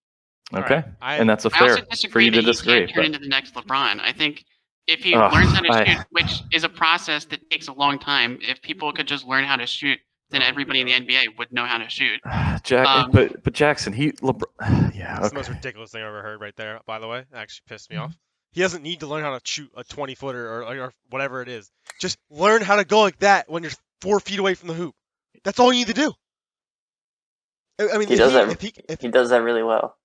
Okay, and that's fair for you to disagree. He can't turn into the next LeBron. I think if he learns how to shoot, which is a process that takes a long time, if people could just learn how to shoot, then everybody in the NBA would know how to shoot. But Jackson, That's the most ridiculous thing I've ever heard right there, by the way. It actually pissed me off. He doesn't need to learn how to shoot a 20-footer or whatever it is. Just learn how to go like that when you're 4 feet away from the hoop. That's all you need to do. I mean, he does that really well.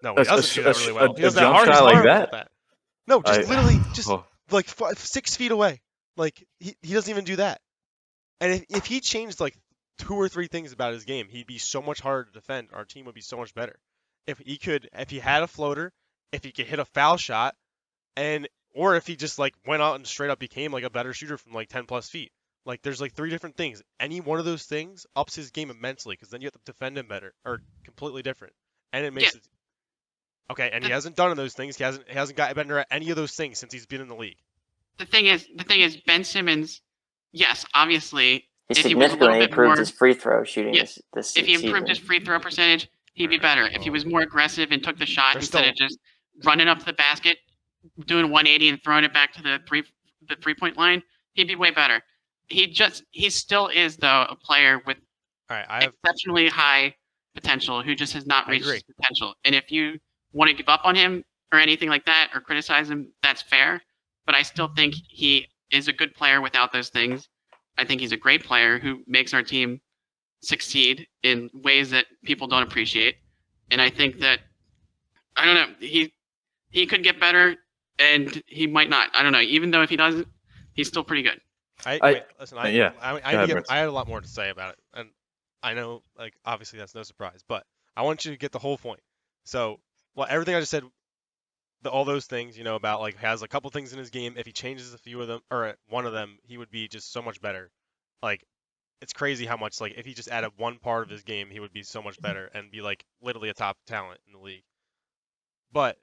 No, he doesn't do that really well. He does that hard like that. No, literally like 6 feet away. Like he doesn't even do that. And if he changed like 2 or 3 things about his game, he'd be so much harder to defend. Our team would be so much better. If he had a floater, if he could hit a foul shot, or if he just like went out and straight up became like a better shooter from like 10 plus feet. Like there's like 3 different things. Any one of those things ups his game immensely, because then you have to defend him better, or completely different. And it makes it okay. And he hasn't done those things. He hasn't gotten better at any of those things since he's been in the league. The thing is, Ben Simmons, yes, obviously, he significantly improved his free throw shooting this season. If he improved his free throw percentage, he'd be better. If he was more aggressive and took the shot instead of just running up to the basket, doing 180 and throwing it back to the 3-point line, he'd be way better. He still is, though, a player with exceptionally high potential who just has not reached his potential. And if you want to give up on him or anything like that or criticize him, that's fair. But I still think he is a good player without those things. I think he's a great player who makes our team succeed in ways that people don't appreciate. And I think that, I don't know, he could get better and he might not. I don't know. Even though if he doesn't, he's still pretty good. I had a lot more to say about it. And I know, like, obviously that's no surprise, but I want you to get the whole point. So, everything I just said, all those things, about like has a couple things in his game. If he changes a few of them or one of them, he would be just so much better. Like, it's crazy how much, like, if he just added one part of his game, he would be so much better and be like literally a top talent in the league. But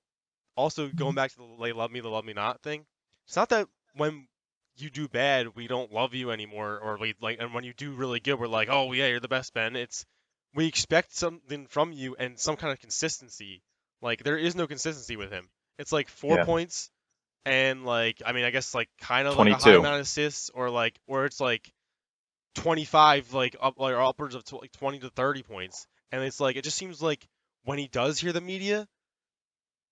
also going back to the love me not thing, it's not that when you do bad we don't love you anymore, or and when you do really good we're like, oh yeah, you're the best, Ben. It's we expect something from you and some kind of consistency. Like, there is no consistency with him. It's like 4 points and like, I mean, I guess like kind of 22. Like a high amount of assists, or it's like 25, like upwards of like 20 to 30 points. And it's like, it just seems like when he does hear the media,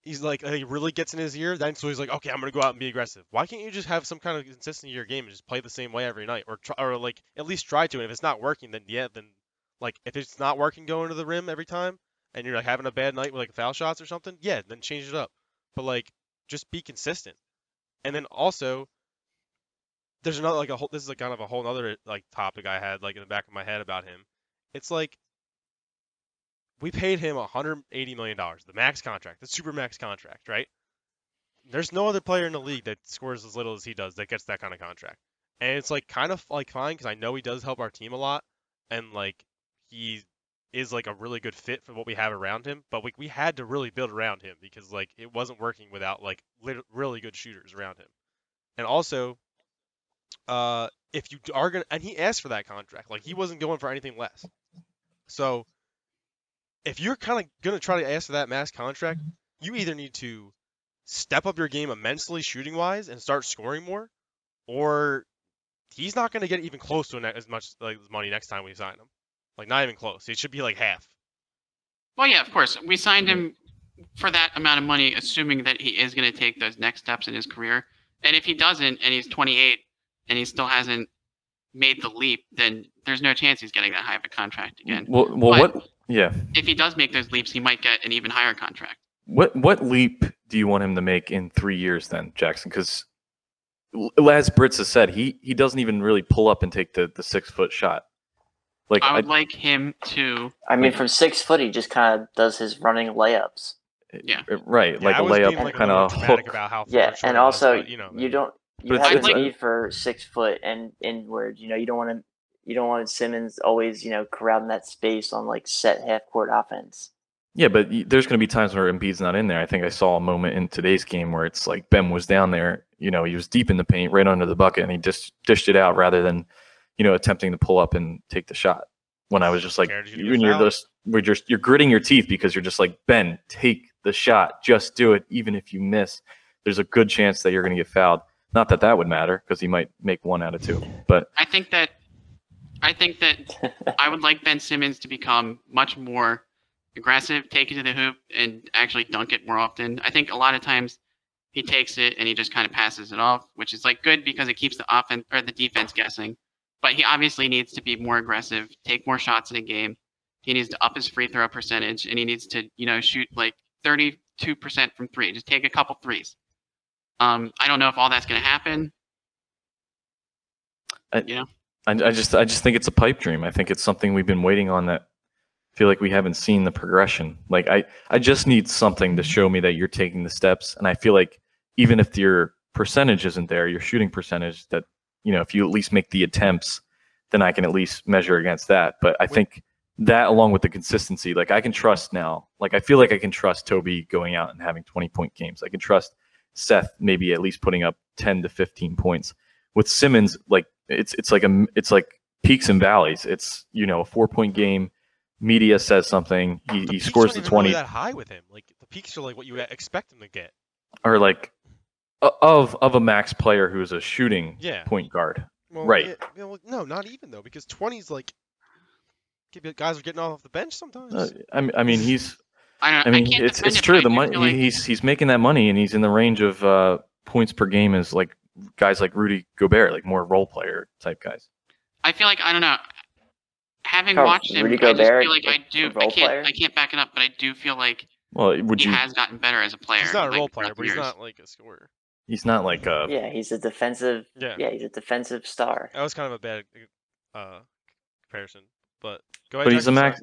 he's like, he really gets in his ear. Then so he's like, okay, I'm gonna go out and be aggressive. Why can't you just have some kind of consistency in your game and just play the same way every night, or like at least try to? And if it's not working, then like if it's not working going to the rim every time, and you're like having a bad night with like foul shots or something, then change it up. But like, just be consistent. And then also, there's another this is like kind of a whole other like topic I had like in the back of my head about him. It's like, we paid him $180 million, the max contract, the super max contract, right? There's no other player in the league that scores as little as he does that gets that kind of contract. And it's like kind of like fine, because I know he does help our team a lot, and like he is like a really good fit for what we have around him. But we had to really build around him, because like it wasn't working without like really good shooters around him. And also, if you are gonna, and he asked for that contract, like he wasn't going for anything less. So if you're kind of going to try to ask for that max contract, you either need to step up your game immensely shooting-wise and start scoring more, or he's not going to get even close to as much like money next time we sign him. Like, not even close. It should be like half. Well, yeah, of course. We signed him for that amount of money, assuming that he is going to take those next steps in his career. And if he doesn't, and he's 28, and he still hasn't made the leap, then there's no chance he's getting that high of a contract again. Well, what? Yeah. If he does make those leaps, he might get an even higher contract. What leap do you want him to make in 3 years then, Jackson? Because as Brits has said, he doesn't even really pull up and take the 6-foot shot. Like I would like him to. I mean, from 6 foot, he just kind of does his running layups. Yeah. Right, yeah, like a layup kind of hook. About how and also but, you have a need for 6 foot and inward. You don't want Simmons always crowding that space on like set half court offense. Yeah, but there's going to be times where Embiid's not in there. I think I saw a moment in today's game where it's like Ben was down there. He was deep in the paint, right under the bucket, and he just dished it out rather than, attempting to pull up and take the shot. When I was just like, you're gritting your teeth because you're just like, Ben, take the shot, just do it. Even if you miss, there's a good chance that you're going to get fouled. Not that would matter because he might make 1 out of 2. But I think that I would like Ben Simmons to become much more aggressive, take it to the hoop, and actually dunk it more often. I think a lot of times he takes it and he just kind of passes it off, which is like good because it keeps the offense or the defense guessing. But he obviously needs to be more aggressive, take more shots in a game. He needs to up his free throw percentage, and he needs to, shoot like 32% from 3. Just take a couple threes. I don't know if all that's going to happen. I just think it's a pipe dream. I think it's something we've been waiting on that I feel like we haven't seen the progression. Like I just need something to show me that you're taking the steps. And I feel like even if your percentage isn't there, your shooting percentage, that, if you at least make the attempts, then I can at least measure against that. But I think that along with the consistency, like I can trust now, like I feel like I can trust Toby going out and having 20-point games. I can trust Seth maybe at least putting up 10 to 15 points. With Simmons, like it's like peaks and valleys. It's, a 4-point game. Media says something. He scores the 20. Really that high with him. Like the peaks are like what you expect him to get. Or like of a max player who is a shooting point guard. Well, right. No, not even though, because 20's like guys are getting off the bench sometimes. I mean he's. It's true. The money he's making that money, and he's in the range of points per game as like guys like Rudy Gobert, like more role player type guys. I feel like I don't know. Having watched him, I just feel like I can't back it up, but I do feel like he has gotten better as a player. He's not a role player, but he's not like a scorer. He's not like a. Yeah, he's a defensive. Yeah, he's a defensive star. That was kind of a bad comparison, but go ahead. But he's a max.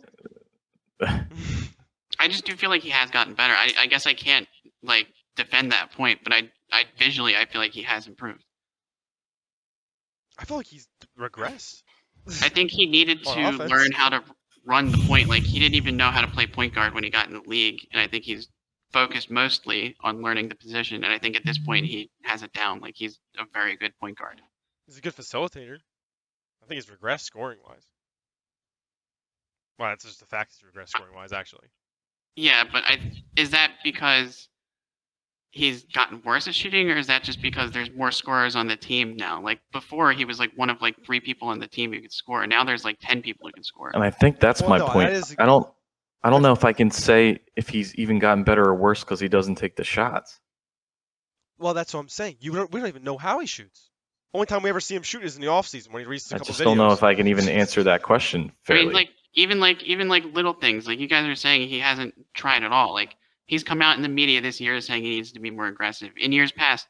I just do feel like he has gotten better. I guess I can't like defend that point, but I visually I feel like he has improved. I feel like he's regressed. I think he needed to learn how to run the point. Like he didn't even know how to play point guard when he got in the league, and I think he's focused mostly on learning the position. And I think at this point he has it down. Like he's a very good point guard. He's a good facilitator. I think he's regressed scoring wise. Well, that's just the fact he's regressed scoring wise, actually. Yeah, but is that because he's gotten worse at shooting, or is that just because there's more scorers on the team now? Like before, he was like one of like 3 people on the team who could score, and now there's like 10 people who can score. And I think that's my point. I don't know if I can say if he's even gotten better or worse because he doesn't take the shots. Well, that's what I'm saying. We don't even know how he shoots. Only time we ever see him shoot is in the offseason when he releases a couple videos. I just don't know if I can even answer that question fairly. I mean, even little things. Like you guys are saying he hasn't tried at all. Like he's come out in the media this year saying he needs to be more aggressive. In years past,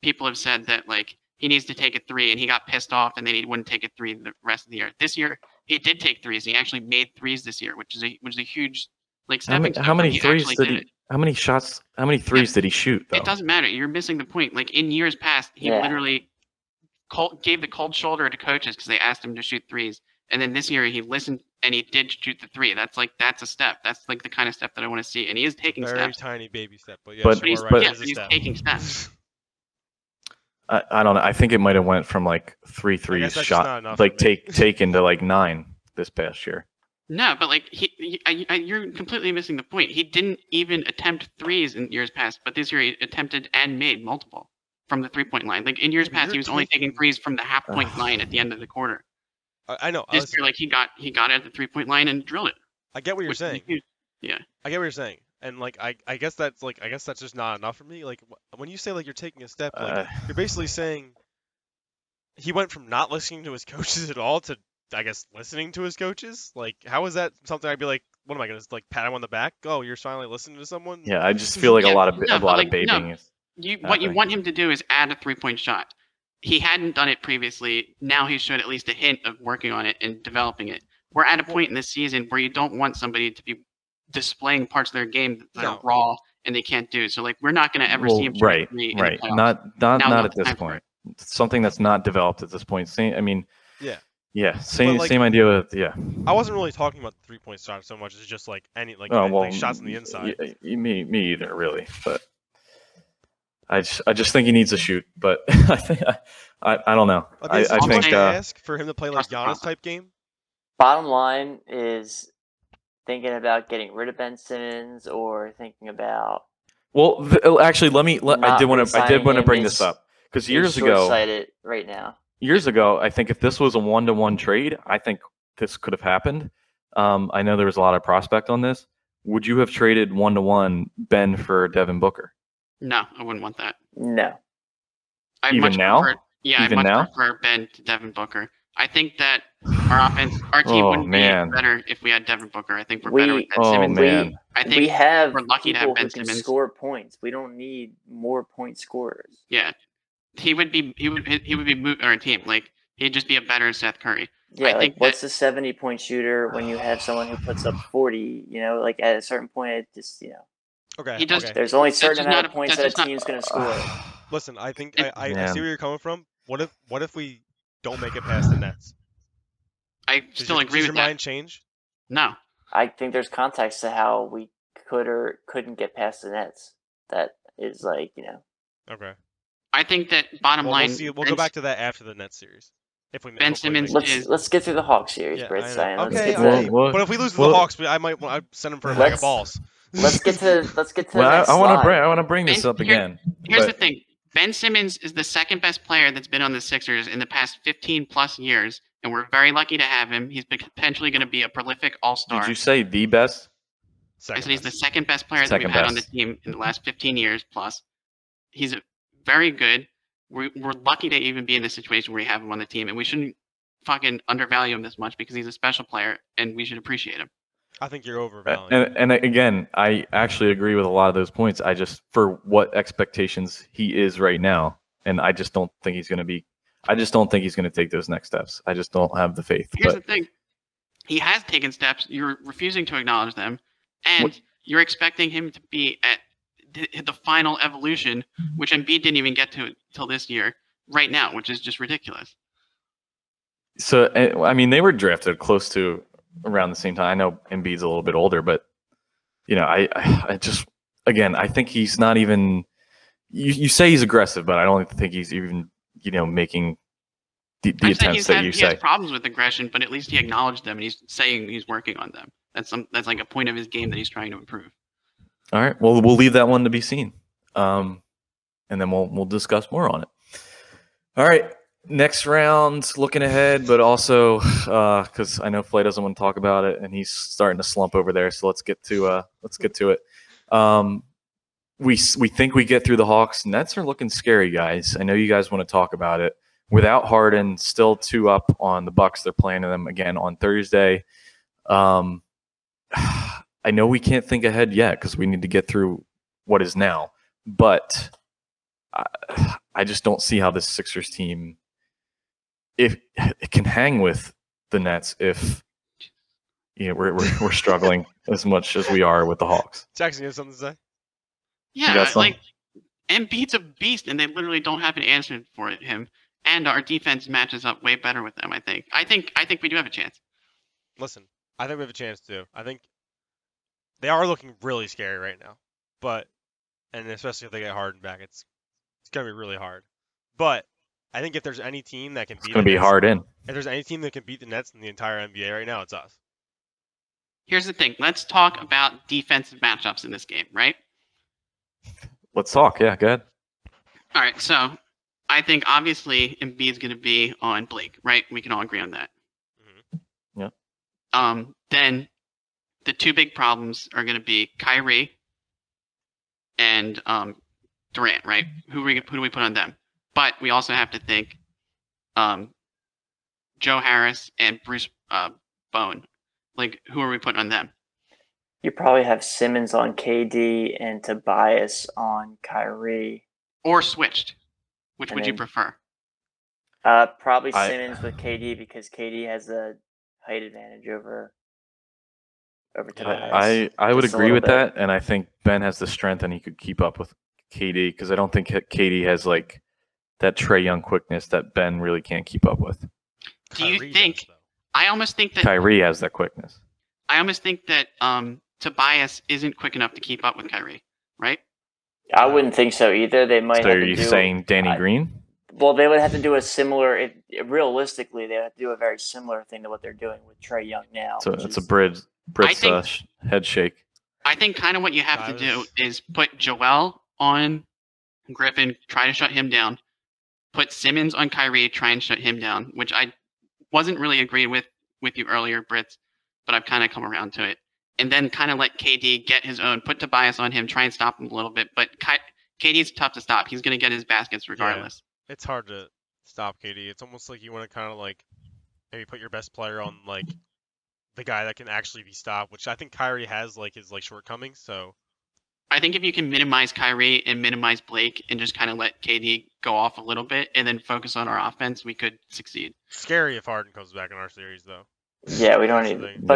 people have said that like he needs to take a 3 and he got pissed off and then he wouldn't take a 3 the rest of the year. This year he did take 3s. He actually made 3s this year, which is a huge like stepping stone. How many threes did he? How many shots? How many threes did he shoot? Though? It doesn't matter. You're missing the point. Like in years past, he literally gave the cold shoulder to coaches because they asked him to shoot 3s. And then this year he listened and he did shoot the 3. That's a step. That's like the kind of step that I want to see. And he is taking steps. Very tiny baby step, but he's taking steps. I don't know. I think it might have went from like 3 threes shot, like taken to like 9 this past year. No, but like you're completely missing the point. He didn't even attempt 3s in years past, but this year he attempted and made multiple from the 3-point line. Like in years past, he was only taking 3s from the half-point line at the end of the quarter. I know. This year, like he got at the 3-point line and drilled it. I get what you're saying. Yeah. I get what you're saying. And like I guess that's just not enough for me. Like when you say like you're taking a step, like you're basically saying he went from not listening to his coaches at all to, I guess, listening to his coaches. Like how is that something I'd be like, what am I gonna like pat him on the back? Oh, you're finally listening to someone? Yeah, I just feel like a lot of baiting. No, what you want him to do is add a 3-point shot. He hadn't done it previously. Now he showed at least a hint of working on it and developing it. We're at a point in this season where you don't want somebody to be displaying parts of their game that are raw and they can't do. So like we're not going to ever see him shoot three in the playoffs. Not at this point. Something that's not developed at this point. Same idea with I wasn't really talking about the 3-point shot so much as just like shots on the inside. Me either, really. But I just think he needs to shoot. But I don't know. I think ask for him to play like Giannis type game. Bottom line is thinking about getting rid of Ben Simmons or thinking about. Well, actually, I did want to bring this up because years ago. Short-sighted right now. Years ago, I think if this was a 1-to-1 trade, I think this could have happened. I know there was a lot of prospect on this. Would you have traded 1-to-1 Ben for Devin Booker? No, I wouldn't want that. No. I'd prefer Ben to Devin Booker. I think that our team wouldn't be better if we had Devin Booker. I think we're better with Ben Simmons. I think we're lucky to have Ben Simmons score points. We don't need more point scorers. Yeah, he would be our team. Like he'd just be a better Seth Curry. Yeah, what's a 70-point shooter when you have someone who puts up 40? You know, like at a certain point, it just Okay. There's only a certain amount of points that a team's going to score. Listen, I think I see where you're coming from. What if we don't make it past the Nets? I still agree with that. Does your mind change? No. I think there's context to how we could or couldn't get past the Nets. That is Okay. I think that bottom line. We'll go back to that after the Nets series. If we Ben Simmons let's get through the Hawks series, Britt. Okay. But if we lose to the Hawks, I'd send him for a bag of balls. Let's get to the next I want to bring this up again. Here's the thing. Ben Simmons is the second best player that's been on the Sixers in the past 15 plus years, and we're very lucky to have him. He's potentially going to be a prolific all-star. Did you say the best? I said he's the second best player that we've had on the team in the last 15 years plus. He's very good. We're lucky to even be in this situation where we have him on the team, and we shouldn't fucking undervalue him this much because he's a special player, and we should appreciate him. I think you're overvaluing. And again, I actually agree with a lot of those points. I just, for what expectations he is right now, and I just don't think he's going to be. I just don't think he's going to take those next steps. I just don't have the faith. Here's the thing: he has taken steps. You're refusing to acknowledge them, and you're expecting him to be at the final evolution, which Embiid didn't even get to till this year. Right now, which is just ridiculous. So I mean, they were drafted close to around the same time. I know Embiid's a little bit older, but I just, again, I think he's not even. You say he's aggressive, but I don't think he's even making the attempts that you say. He has problems with aggression, but at least he acknowledged them and he's saying he's working on them. That's like a point of his game that he's trying to improve. All right, well, we'll leave that one to be seen, and then we'll discuss more on it. All right. Next round, looking ahead, but also because I know Flay doesn't want to talk about it, and he's starting to slump over there. So let's get to it. We think we get through the Hawks. Nets are looking scary, guys. I know you guys want to talk about it. Without Harden, still 2 up on the Bucks. They're playing them again on Thursday. I know we can't think ahead yet because we need to get through what is now, but I just don't see how this Sixers team. If it can hang with the Nets, if we're struggling as much as we are with the Hawks. Jackson, you have something to say? Yeah, like Embiid's a beast, and they literally don't have an answer for him. And our defense matches up way better with them. I think we do have a chance. Listen, I think we have a chance too. I think they are looking really scary right now, and especially if they get Harden back, it's gonna be really hard. But I think if there's any team that can beat, it's going to be hard in. If there's any team that can beat the Nets in the entire NBA right now, it's us. Here's the thing. Let's talk about defensive matchups in this game, right? Let's talk. Yeah, go ahead. All right. So I think obviously Embiid is going to be on Blake, right? We can all agree on that. Mm-hmm. Yeah. Then the two big problems are going to be Kyrie and Durant, right? Who do we put on them? But we also have to think Joe Harris and Bruce Bowen. Like, who are we putting on them? You probably have Simmons on KD and Tobias on Kyrie. Or switched. Which would you prefer? Probably Simmons with KD because KD has a height advantage over Tobias. I would agree with that, and I think Ben has the strength and he could keep up with KD because I don't think KD has like that Trae Young quickness that Ben really can't keep up with. Do you think? I almost think that Kyrie has that quickness. I almost think that Tobias isn't quick enough to keep up with Kyrie, right? I wouldn't think so either. They might. So are you saying Danny Green? Well, they would have to do a similar. Realistically, they have to do a very similar thing to what they're doing with Trae Young now. So it's a Brit's head shake. I think kind of what you have to do is put Joel on Griffin, try to shut him down. Put Simmons on Kyrie, try and shut him down, which I wasn't really agreeing with you earlier, Brits, but I've kind of come around to it. And then kind of let KD get his own, put Tobias on him, try and stop him a little bit. But KD's tough to stop. He's going to get his baskets regardless. Yeah, it's hard to stop KD. It's almost like you want to kind of like maybe put your best player on like the guy that can actually be stopped, which I think Kyrie has like his like shortcomings. So I think if you can minimize Kyrie and minimize Blake and just kind of let KD go off a little bit and then focus on our offense, we could succeed. Scary if Harden comes back in our series, though. Yeah, we don't need.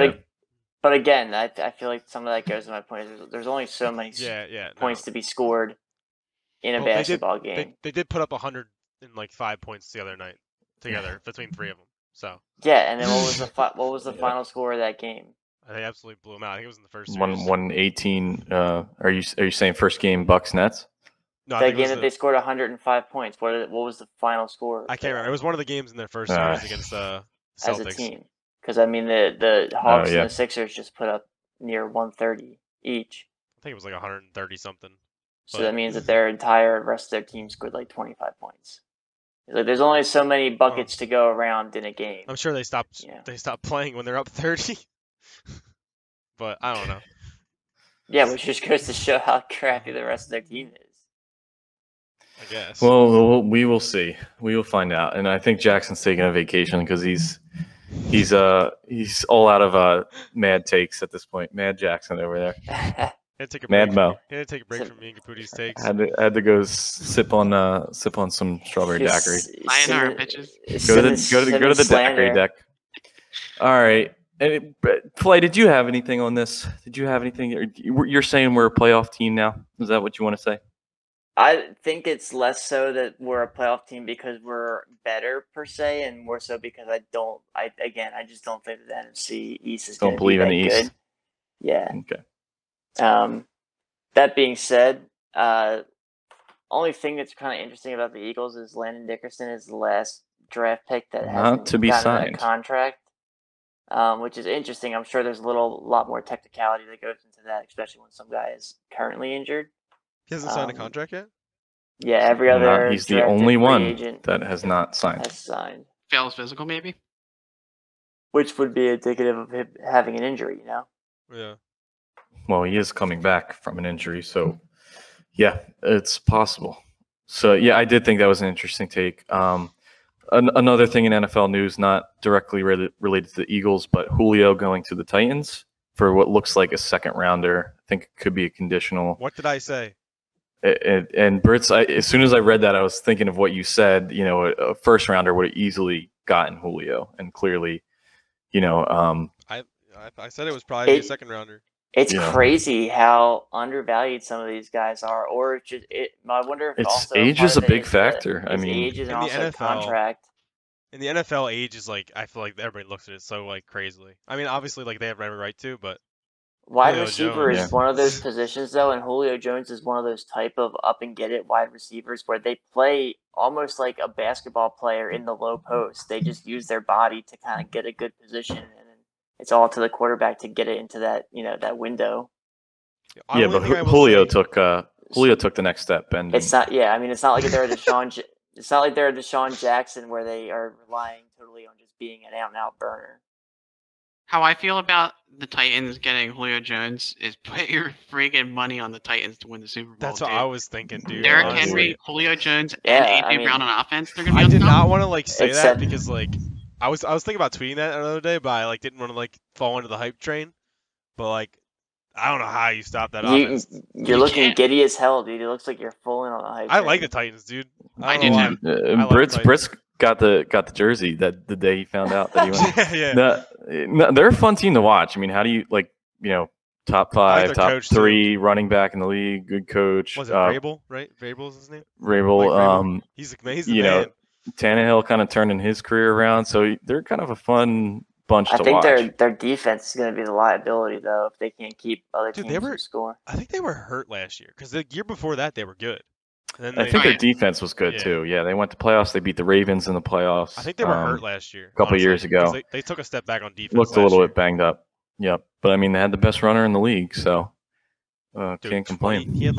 But again, I feel like some of that goes to my point. There's only so many points to be scored in a basketball game. They did put up 105 points the other night together between three of them. So yeah, and then what was the final score of that game? They absolutely blew them out. I think it was in the first series. 118. Are you saying first game Bucks Nets? No, that game that they scored 105 points. What was the final score? I can't remember. It was one of the games in their first series against the Celtics. As a team. Because, I mean, the Hawks and the Sixers just put up near 130 each. I think it was like 130-something. So that means that their entire rest of their team scored like 25 points. Like, there's only so many buckets to go around in a game. I'm sure they stopped playing when they're up 30. But I don't know. Yeah, which just goes to show how crappy the rest of their team is. I guess. Well, we will see. We will find out. And I think Jackson's taking a vacation because he's all out of mad takes at this point. Mad Jackson over there. Mad Mo. He had to take a break from me and Caputi's takes. Had to go sip on some strawberry daiquiri. Sayonara, bitches. Go to the daiquiri deck. All right. And Flay, did you have anything on this? Did you have anything? You're saying we're a playoff team now? Is that what you want to say? I think it's less so that we're a playoff team because we're better per se, and more so because I just don't think that the NFC East is going to be that good. Don't believe in the East. Yeah. Okay. That being said, only thing that's kind of interesting about the Eagles is Landon Dickerson is the last draft pick that hasn't gotten a contract, which is interesting. I'm sure there's a lot more technicality that goes into that, especially when some guy is currently injured. He hasn't signed a contract yet? Yeah, every other he's the only one that has not signed. Fails physical, maybe? Which would be indicative of him having an injury, you know? Yeah. Well, he is coming back from an injury, so yeah, it's possible. So yeah, I did think that was an interesting take. Another thing in NFL news, not directly related to the Eagles, but Julio going to the Titans for what looks like a second rounder. I think it could be a conditional. What did I say? And Brits, as soon as I read that, I was thinking of what you said. You know, a first rounder would have easily gotten Julio, and clearly, you know, I said it was probably a second rounder. It's crazy how undervalued some of these guys are, or just I wonder if also age is a big factor. I mean, age is also contract. In the NFL, age is like I feel like everybody looks at it so like crazily. I mean, obviously, like they have every right to, but. Wide receiver is one of those positions, though, and Julio Jones is one of those type of up-and-get-it wide receivers where they play almost like a basketball player in the low post. They just use their body to kind of get a good position, and then it's all to the quarterback to get it into that, that window. Yeah, but Julio took the next step, and it's not. Yeah, I mean, it's not like they're Deshaun. It's not like they're Deshaun Jackson where they are relying totally on just being an out-and-out burner. How I feel about the Titans getting Julio Jones is put your freaking money on the Titans to win the Super Bowl. That's what I was thinking, dude. Derrick Henry, Julio Jones, and AJ Brown on offense. They're gonna be. I did not want to say that because I was thinking about tweeting that another day, but I didn't want to fall into the hype train. But I don't know how you stop that offense. You're looking giddy as hell, dude. It looks like you're full in on the hype. I like the Titans, dude. I do too. Brits got the jersey that the day he found out that he went. Yeah. They're a fun team to watch. I mean, how do you top 5, top 3 running back in the league, good coach. Was it Vrabel, right? Vrabel's his name? Vrabel. He's amazing. Tannehill kind of turning his career around, so they're kind of a fun bunch to watch. I think their defense is going to be the liability, though, if they can't keep other teams from scoring. I think they were hurt last year because the year before that they were good. I think their defense was good too. Yeah, they went to playoffs. They beat the Ravens in the playoffs. I think they were hurt last year. A couple of years ago. They took a step back on defense. Looked a little bit banged up. Yep. But I mean, they had the best runner in the league, so can't complain. He's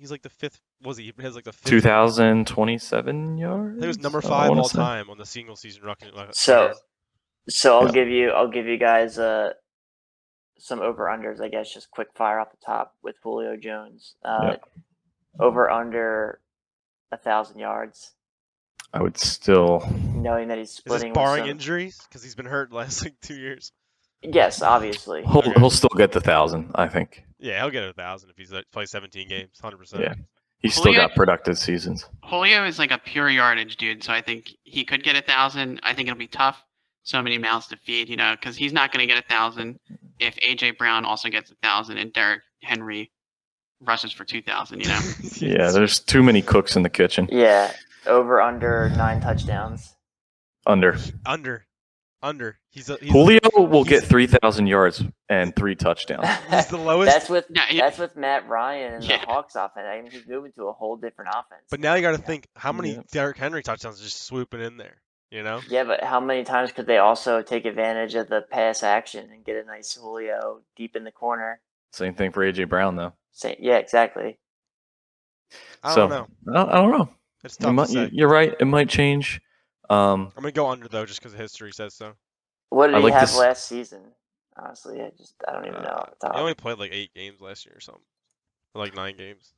the fifth. He has the fifth. 2,027 yards. He was number 5 all time on the single season rushing. So I'll give you guys some over unders, I guess, just quick fire off the top with Julio Jones. Over under 1,000 yards. I would still, knowing that he's splitting. Is this barring injuries? Because he's been hurt the last 2 years. Yes, obviously. He'll still get the 1,000, I think. Yeah, he'll get 1,000 if he's plays 17 games, 100%. Yeah, he's still got productive seasons. Julio is a pure yardage dude, so I think he could get 1,000. I think it'll be tough. So many mouths to feed, because he's not going to get 1,000 if AJ Brown also gets 1,000 and Derrick Henry rushes for 2,000. Yeah, there's too many cooks in the kitchen. Yeah, over under 9 touchdowns. Under. Julio will get 3,000 yards and 3 touchdowns. He's the lowest. That's with Matt Ryan and the Hawks offense. I mean, he's moving to a whole different offense. But now you got to think how many Derrick Henry touchdowns are just swooping in there. Yeah, but how many times could they also take advantage of the pass action and get a nice Julio deep in the corner? Same thing for AJ Brown, though. Yeah, exactly. I don't know. I don't know. It's tough to say. You're right. It might change. I'm gonna go under though, just because history says so. What did he have last season? Honestly, I don't even know. He only played 8 games last year or something, or 9 games.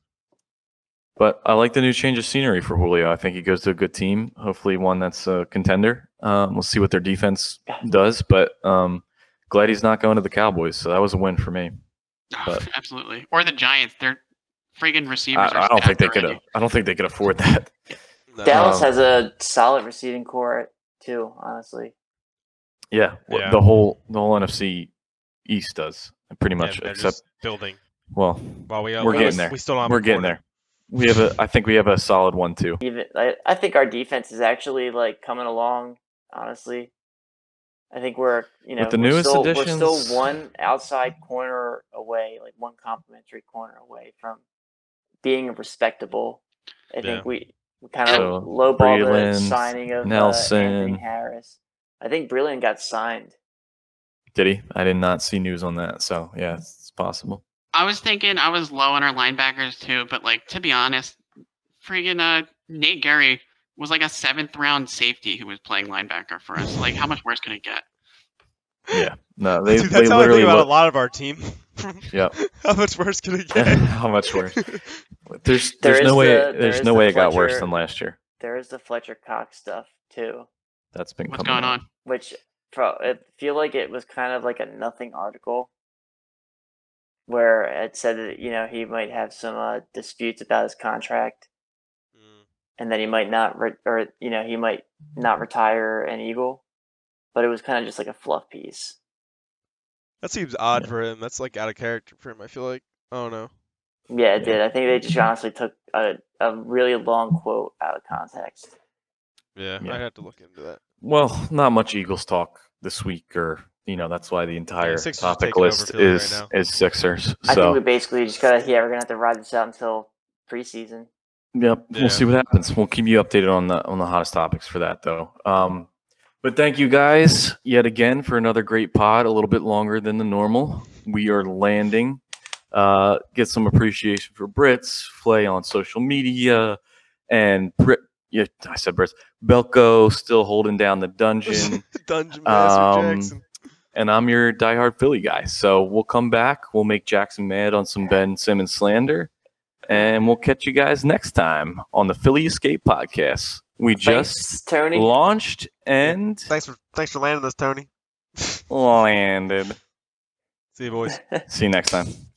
But I like the new change of scenery for Julio. I think he goes to a good team, hopefully one that's a contender. We'll see what their defense does, but glad he's not going to the Cowboys. So that was a win for me. But, absolutely, or the Giants. Their friggin' receivers. I don't think they could. I don't think they could afford that. Dallas has a solid receiving core too. Honestly. Yeah. The whole NFC East does pretty much, except building. Well, we're getting there. We still don't have we're getting there. I think we have a solid one too. I think our defense is actually coming along. Honestly, I think we're with the newest additions, we're still one outside corner away, one complimentary corner away from being respectable. I think we kind of lowballed the signing of Nelson, Anthony Harris. I think Breland got signed. Did he? I did not see news on that. So yeah, it's possible. I was thinking I was low on our linebackers too, but to be honest, friggin' Nate Gary was a 7th round safety who was playing linebacker for us. How much worse could it get? Yeah, no, that's they how literally I think about a lot of our team. Yeah, how much worse could it get? How much worse? There's no way it got worse than last year. There is the Fletcher Cox stuff too. That's been what's going on. Which I feel like it was kind of a nothing article where it said that he might have some disputes about his contract, and that he might not he might not retire an Eagle, but it was kind of just a fluff piece. That seems odd for him. That's out of character for him. I feel like I don't know. Yeah, it did. I think they just honestly took a really long quote out of context. Yeah, I have to look into that. Well, not much Eagles talk this week, or that's why the entire topic list is Sixers. So I think we basically just we're gonna have to ride this out until preseason. Yep, we'll see what happens. We'll keep you updated on the hottest topics for that, though. But thank you guys yet again for another great pod. A little bit longer than the normal. We are landing. Get some appreciation for Brits, Flay on social media, and yeah, I said Brits. Belko still holding down the dungeon. Dungeon Master Jackson. And I'm your diehard Philly guy. So we'll come back. We'll make Jackson mad on some Ben Simmons slander. And we'll catch you guys next time on the Philly Escape Podcast. We just launched and thanks for landing this, Tony. Landed. See you, boys. See you next time.